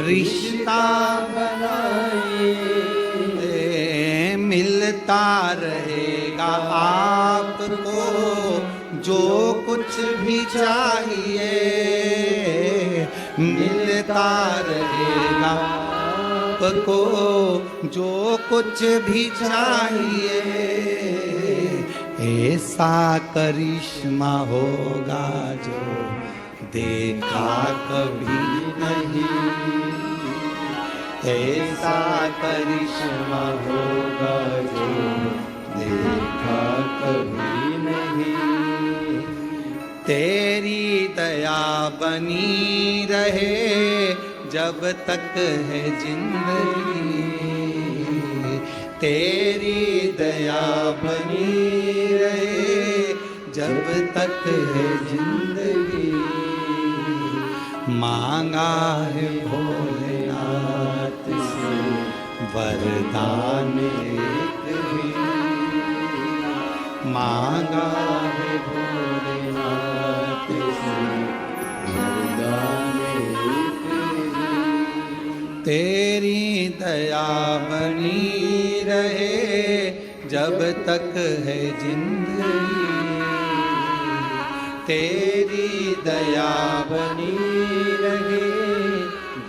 रिश्ता बनाइए। मिलता रहेगा आपको जो कुछ भी चाहिए। मिलता रहेगा आपको जो कुछ भी चाहिए। ऐसा करिश्मा होगा जो देखा कभी नहीं। ऐसा करिश्मा होगा जो देखा कभी नहीं। तेरी दया बनी रहे जब तक है जिंदगी। तेरी दया बनी रहे जब तक है जिंदगी। मांगा है भोलेनाथ से वरदान एक भी। मांगा है भोलेनाथ से वरदान एक भी। तेरी दया बनी रहे जब तक है जिंदगी। तेरी दया बनी रहे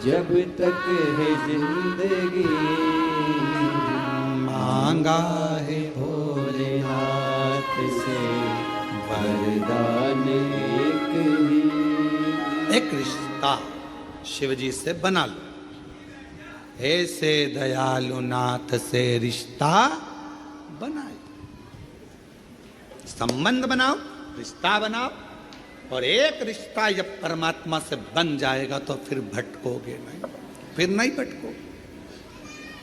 जब तक है जिंदगी। मांगा है भोलेनाथ से वरदान एक ही। एक रिश्ता शिव जी से बना लो। ऐसे दयालु नाथ से रिश्ता बनाए। संबंध बनाओ, रिश्ता बनाओ। और एक रिश्ता जब परमात्मा से बन जाएगा तो फिर भटकोगे नहीं। फिर नहीं भटको,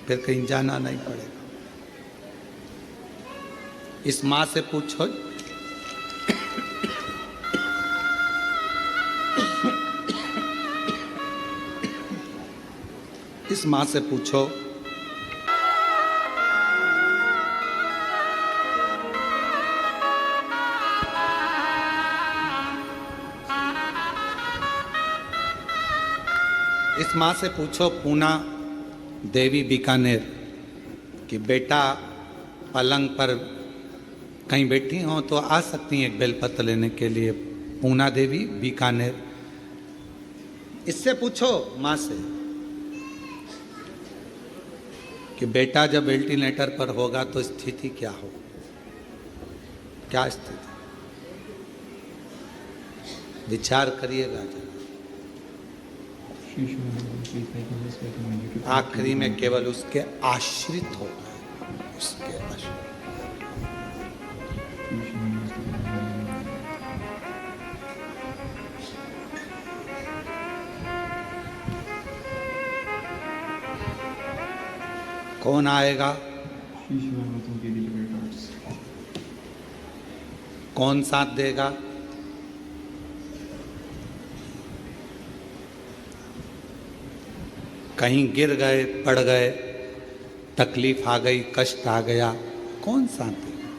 फिर कहीं जाना नहीं पड़ेगा। इस माँ से पूछो, इस माँ से पूछो इस माँ से पूछो पूना देवी बीकानेर कि बेटा पलंग पर कहीं बैठी हो तो आ सकती हैं एक बेलपत्र लेने के लिए। पूना देवी बीकानेर। इससे पूछो माँ से कि बेटा जब वेंटिलेटर पर होगा तो स्थिति क्या हो, क्या स्थिति। विचार करिएगा जरा। आखिरी में केवल उसके आश्रित होगा, उसके आश्रित। कौन आएगा, कौन साथ देगा। कहीं गिर गए, पड़ गए, तकलीफ आ गई, कष्ट आ गया, कौन साथ देगा।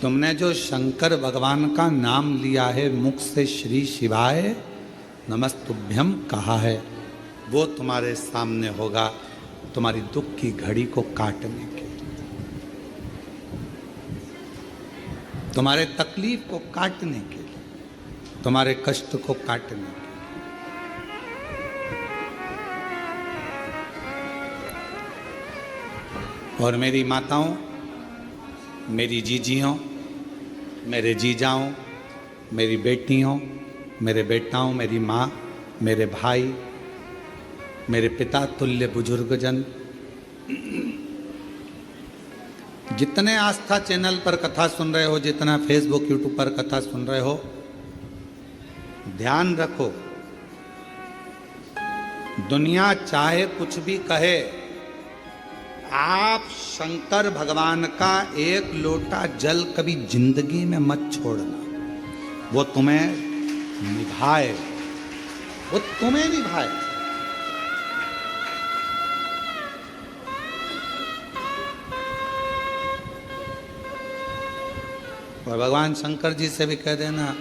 तुमने जो शंकर भगवान का नाम लिया है, मुख से श्री शिवाय नमस्तुभ्यम कहा है, वो तुम्हारे सामने होगा तुम्हारी दुख की घड़ी को काटने के लिए, तुम्हारे तकलीफ को काटने के लिए, तुम्हारे कष्ट को काटने के लिए। और मेरी माताओं, मेरी जीजियों, मेरे जीजाओं, मेरी बेटियों, मेरे बेटाओं, मेरी माँ, मेरे भाई, मेरे पिता तुल्य बुजुर्गजन, जितने आस्था चैनल पर कथा सुन रहे हो, जितना फेसबुक यूट्यूब पर कथा सुन रहे हो, ध्यान रखो, दुनिया चाहे कुछ भी कहे, आप शंकर भगवान का एक लोटा जल कभी जिंदगी में मत छोड़ना, वो तुम्हें निभाए, वो तुम्हें निभाए। और भगवान शंकर जी से भी कह देना,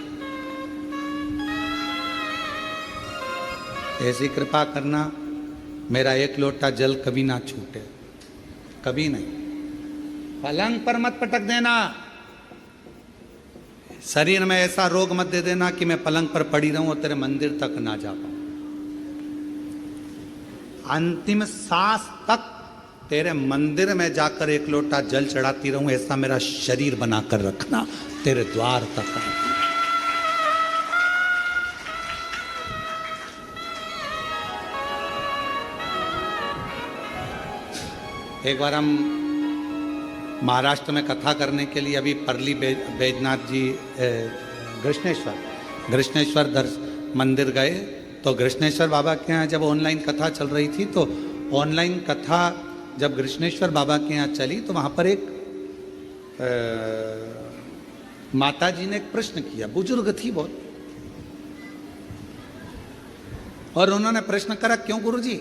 ऐसी कृपा करना मेरा एक लोटा जल कभी ना छूटे, कभी नहीं। पलंग पर मत पटक देना, शरीर में ऐसा रोग मत दे देना कि मैं पलंग पर पड़ी रहूं और तेरे मंदिर तक ना जा पाऊं। अंतिम सांस तक तेरे मंदिर में जाकर एक लोटा जल चढ़ाती रहूं, ऐसा मेरा शरीर बनाकर रखना, तेरे द्वार तक आती। एक बार हम महाराष्ट्र में कथा करने के लिए अभी परली बैजनाथ जी कृष्णेश्वर मंदिर गए। तो कृष्णेश्वर बाबा के यहाँ जब ऑनलाइन कथा चल रही थी, तो ऑनलाइन कथा जब कृष्णेश्वर बाबा के यहाँ चली तो वहाँ पर एक माता जी ने एक प्रश्न किया, बुजुर्ग थी बहुत, और उन्होंने प्रश्न करा, क्यों गुरुजी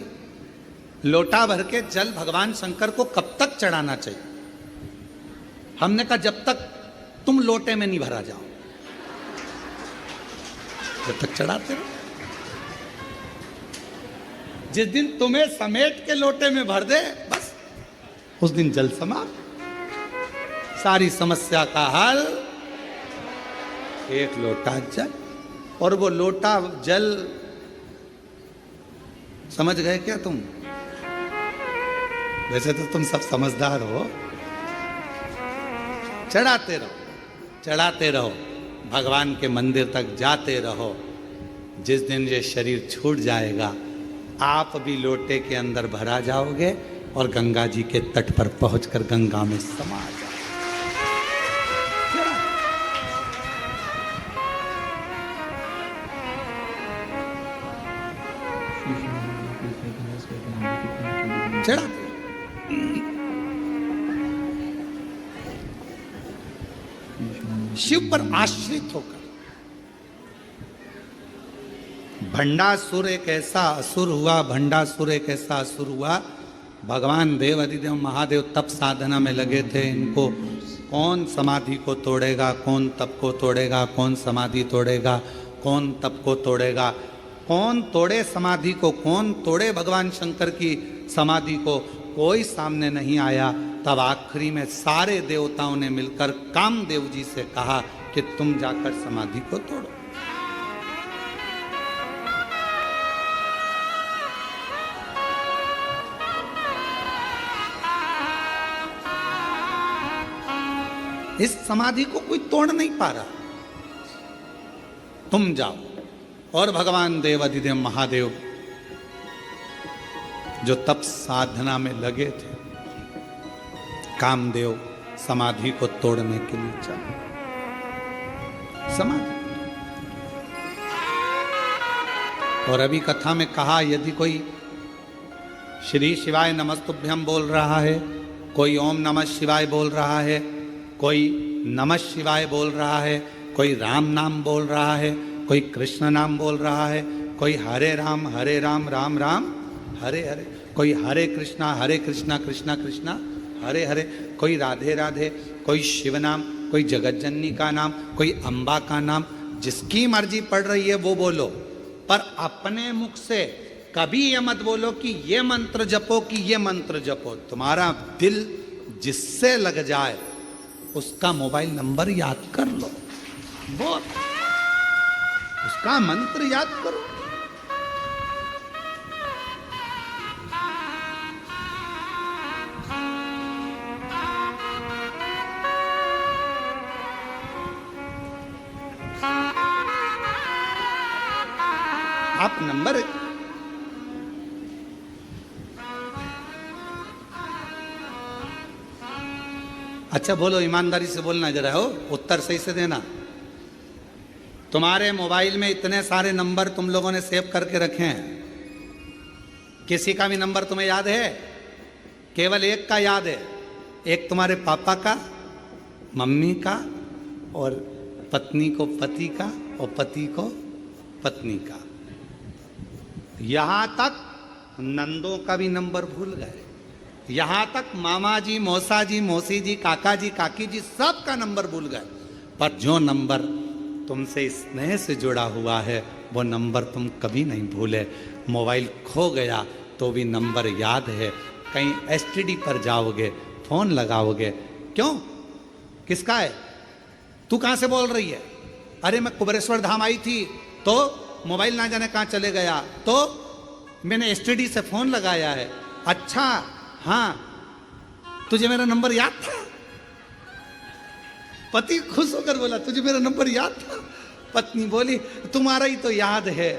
लोटा भर के जल भगवान शंकर को कब तक चढ़ाना चाहिए? हमने कहा जब तक तुम लोटे में नहीं भरा जाओ, जब तक चढ़ाते रहो। जिस दिन तुम्हें समेट के लोटे में भर दे, बस उस दिन जल समाप्त, सारी समस्या का हल, एक लोटा जल। और वो लोटा जल, समझ गए क्या तुम? वैसे तो तुम सब समझदार हो। चढ़ाते रहो, चढ़ाते रहो, भगवान के मंदिर तक जाते रहो। जिस दिन ये शरीर छूट जाएगा, आप भी लोटे के अंदर भरा जाओगे और गंगा जी के तट पर पहुंचकर गंगा में समा जाओगे। चढ़ा शिव पर आश्रित होकर। भंडासुर एक ऐसा असुर हुआ, भंडासुर एक ऐसा असुर हुआ। भगवान देव अधिदेव महादेव तप साधना में लगे थे। इनको कौन समाधि को तोड़ेगा, कौन तप को तोड़ेगा, कौन समाधि तोड़ेगा, कौन तप को तोड़ेगा, कौन तोड़े समाधि को, कौन तोड़े भगवान शंकर की समाधि को, कोई सामने नहीं आया। तब आखिरी में सारे देवताओं ने मिलकर कामदेव जी से कहा कि तुम जाकर समाधि को तोड़ो। इस समाधि को कोई तोड़ नहीं पा रहा, तुम जाओ। और भगवान देव अधिदेव महादेव जो तप साधना में लगे थे, कामदेव समाधि को तोड़ने के लिए चले। समाधि। और अभी कथा में कहा, यदि कोई श्री शिवाय नमस्तुभ्यम बोल रहा है, कोई ओम नमः शिवाय बोल रहा है, कोई नमः शिवाय बोल रहा है, कोई राम नाम बोल रहा है, कोई कृष्ण नाम बोल रहा है, कोई हरे राम राम राम हरे हरे, कोई हरे कृष्णा कृष्णा कृष्णा हरे हरे, कोई राधे राधे, कोई शिव नाम, कोई जगतजननी का नाम, कोई अम्बा का नाम, जिसकी मर्जी पढ़ रही है वो बोलो। पर अपने मुख से कभी ये मत बोलो कि ये मंत्र जपो, कि ये मंत्र जपो। तुम्हारा दिल जिससे लग जाए उसका मोबाइल नंबर याद कर लो, बोल, उसका मंत्र याद करो। आप नंबर अच्छा बोलो, ईमानदारी से बोलना जरा, हो उत्तर सही से देना। तुम्हारे मोबाइल में इतने सारे नंबर तुम लोगों ने सेव करके रखे हैं, किसी का भी नंबर तुम्हें याद है? केवल एक का याद है, एक तुम्हारे पापा का, मम्मी का, और पत्नी को पति का, और पति को पत्नी का। यहां तक नंदों का भी नंबर भूल गए, यहां तक मामा जी, मौसा जी, मौसी जी, काका जी, काकी जी, सब का नंबर भूल गए। पर जो नंबर तुमसे स्नेह से जुड़ा हुआ है वो नंबर तुम कभी नहीं भूले। मोबाइल खो गया तो भी नंबर याद है। कहीं एसटीडी पर जाओगे, फोन लगाओगे, क्यों, किसका है, तू कहां से बोल रही है, अरे मैं कुबेरेश्वर धाम आई थी तो मोबाइल ना जाने कहां चले गया, तो मैंने एसटीडी से फोन लगाया है। अच्छा हाँ, तुझे मेरा नंबर याद था? पति खुश होकर बोला तुझे मेरा नंबर याद था? पत्नी बोली तुम्हारा ही तो याद है,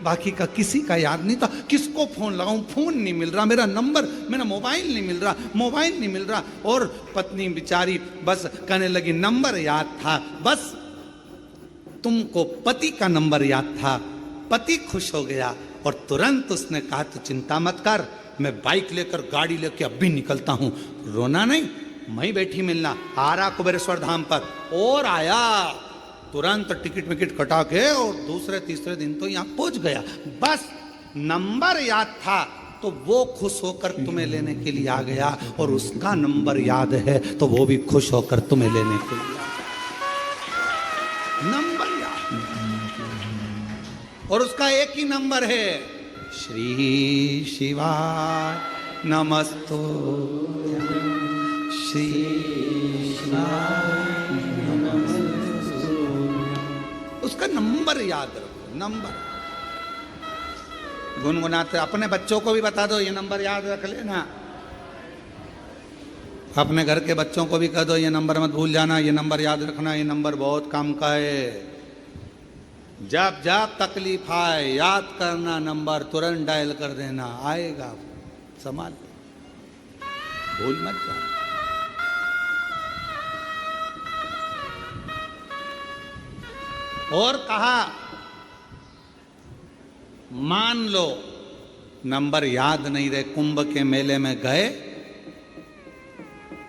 बाकी का किसी का याद नहीं था। किसको फोन लगाऊं, फोन नहीं मिल रहा, मेरा नंबर, मेरा मोबाइल नहीं मिल रहा, मोबाइल नहीं मिल रहा। और पत्नी बेचारी बस कहने लगी नंबर याद था, बस तुमको पति का नंबर याद था। पति खुश हो गया और तुरंत उसने कहा तू चिंता मत कर, मैं बाइक लेकर, गाड़ी लेकर अभी निकलता हूं। रोना नहीं, मैं बैठी मिलना, आ रहा कुबेरेश्वर धाम पर। और आया, तुरंत टिकट विकेट कटा के और दूसरे तीसरे दिन तो यहां पहुंच गया। बस नंबर याद था तो वो खुश होकर तुम्हें लेने के लिए आ गया, और उसका नंबर याद है तो वो भी खुश होकर तुम्हें लेने के लिए आ गया। नंबर याद, और उसका एक ही नंबर है, श्री शिवाय नमस्तो, श्री शिवाय नमस्तो। उसका नंबर याद रखो, नंबर गुनगुनाते। अपने बच्चों को भी बता दो ये नंबर याद रख लेना, अपने घर के बच्चों को भी कह दो ये नंबर मत भूल जाना, ये नंबर याद रखना, ये नंबर बहुत काम का है। जब जब तकलीफ आए याद करना नंबर, तुरंत डायल कर देना, आएगा, संभाल, भूल मत जाना। और कहा मान लो नंबर याद नहीं रहे, कुंभ के मेले में गए,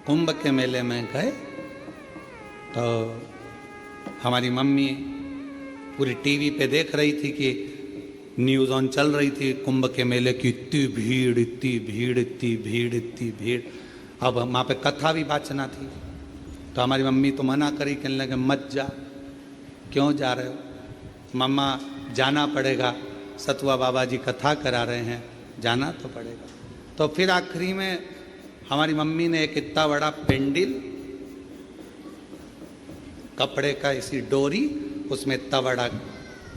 कुंभ के मेले में गए तो हमारी मम्मी पूरी टीवी पे देख रही थी कि न्यूज़ ऑन चल रही थी, कुंभ के मेले की इतनी भीड़, इतनी भीड़, इतनी भीड़, इतनी भीड़। अब वहाँ पे कथा भी वाचना थी तो हमारी मम्मी तो मना करी, कहने लगे मत जा। क्यों जा रहे हो? मम्मा जाना पड़ेगा, सतुआ बाबा जी कथा करा रहे हैं, जाना तो पड़ेगा। तो फिर आखिरी में हमारी मम्मी ने एक इतना बड़ा पेंडिल, कपड़े का इसी डोरी, उसमें इतना बड़ा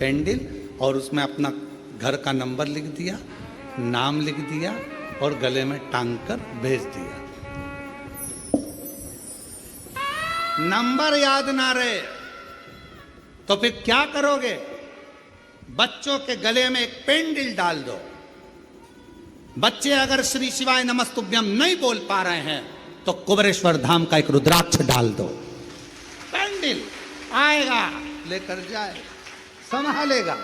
पेंडिल, और उसमें अपना घर का नंबर लिख दिया, नाम लिख दिया और गले में टांग कर भेज दिया। नंबर याद ना रहे तो फिर क्या करोगे? बच्चों के गले में एक पेंडिल डाल दो। बच्चे अगर श्री शिवाय नमस्तुभ्यम नहीं बोल पा रहे हैं तो कुबेरेश्वर धाम का एक रुद्राक्ष डाल दो, पेंडिल आएगा, लेकर जाए, संभालेगा।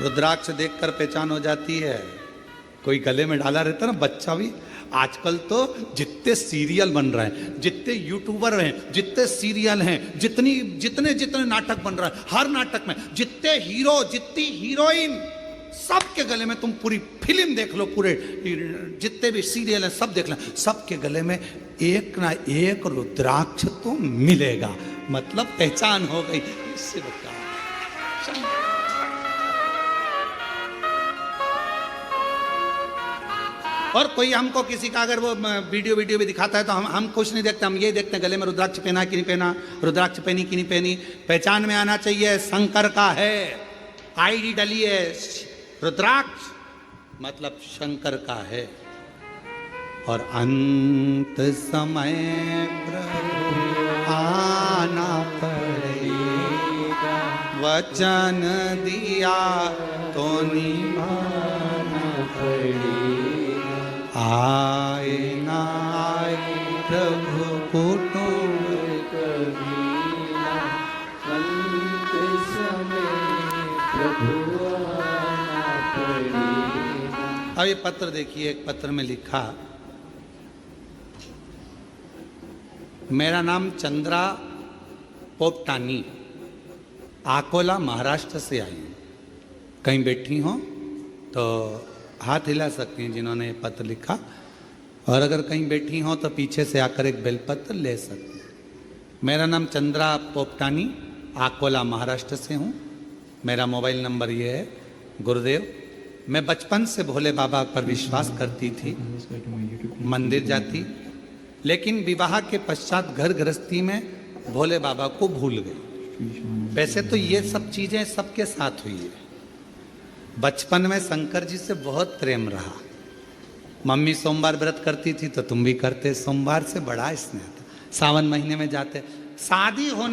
रुद्राक्ष देखकर पहचान हो जाती है। कोई गले में डाला रहता ना बच्चा भी। आजकल तो जितने सीरियल बन रहे हैं, जितने यूट्यूबर हैं, जितने सीरियल हैं, जितने नाटक बन रहे हैं, हर नाटक में जितने हीरो, जितनी हीरोइन, सबके गले में, तुम पूरी फिल्म देख लो, पूरे जितने भी सीरियल हैं सब देख लें, सबके गले में एक ना एक रुद्राक्ष तो मिलेगा। मतलब पहचान हो गई इससे बता। और कोई हमको किसी का अगर वो वीडियो भी दिखाता है तो हम कुछ नहीं देखते, हम ये देखते हैं गले में रुद्राक्ष पहना कि नहीं पहना, रुद्राक्ष पहनी कि नहीं पहनी। पहचान में आना चाहिए शंकर का है, आईडी डली है रुद्राक्ष, मतलब शंकर का है। और अंत समय प्रभु आना पड़ेगा, वचन दिया तो निभाना पड़ेगा। आए ना आए प्रभु कुटुंब कभी ना, अंत समय प्रभु आना पड़ेगा। अब ये पत्र देखिए, एक पत्र में लिखा, मेरा नाम चंद्रा पोपटानी, आकोला महाराष्ट्र से आई हूँ। कहीं बैठी हो तो हाथ हिला सकती हैं जिन्होंने ये पत्र लिखा, और अगर कहीं बैठी हो तो पीछे से आकर एक बेलपत्र ले सकती हैं। मेरा नाम चंद्रा पोपटानी, आकोला महाराष्ट्र से हूँ। मेरा मोबाइल नंबर ये है। गुरुदेव, मैं बचपन से भोले बाबा पर विश्वास करती थी, मंदिर जाती, लेकिन विवाह के पश्चात घर गृहस्थी में भोले बाबा को भूल गई। वैसे तो ये सब चीजें सबके साथ हुई है। बचपन में शंकर जी से बहुत प्रेम रहा। मम्मी सोमवार व्रत करती थी तो तुम भी करते, सोमवार से बड़ा स्नेह था। सावन महीने में जाते, शादी होने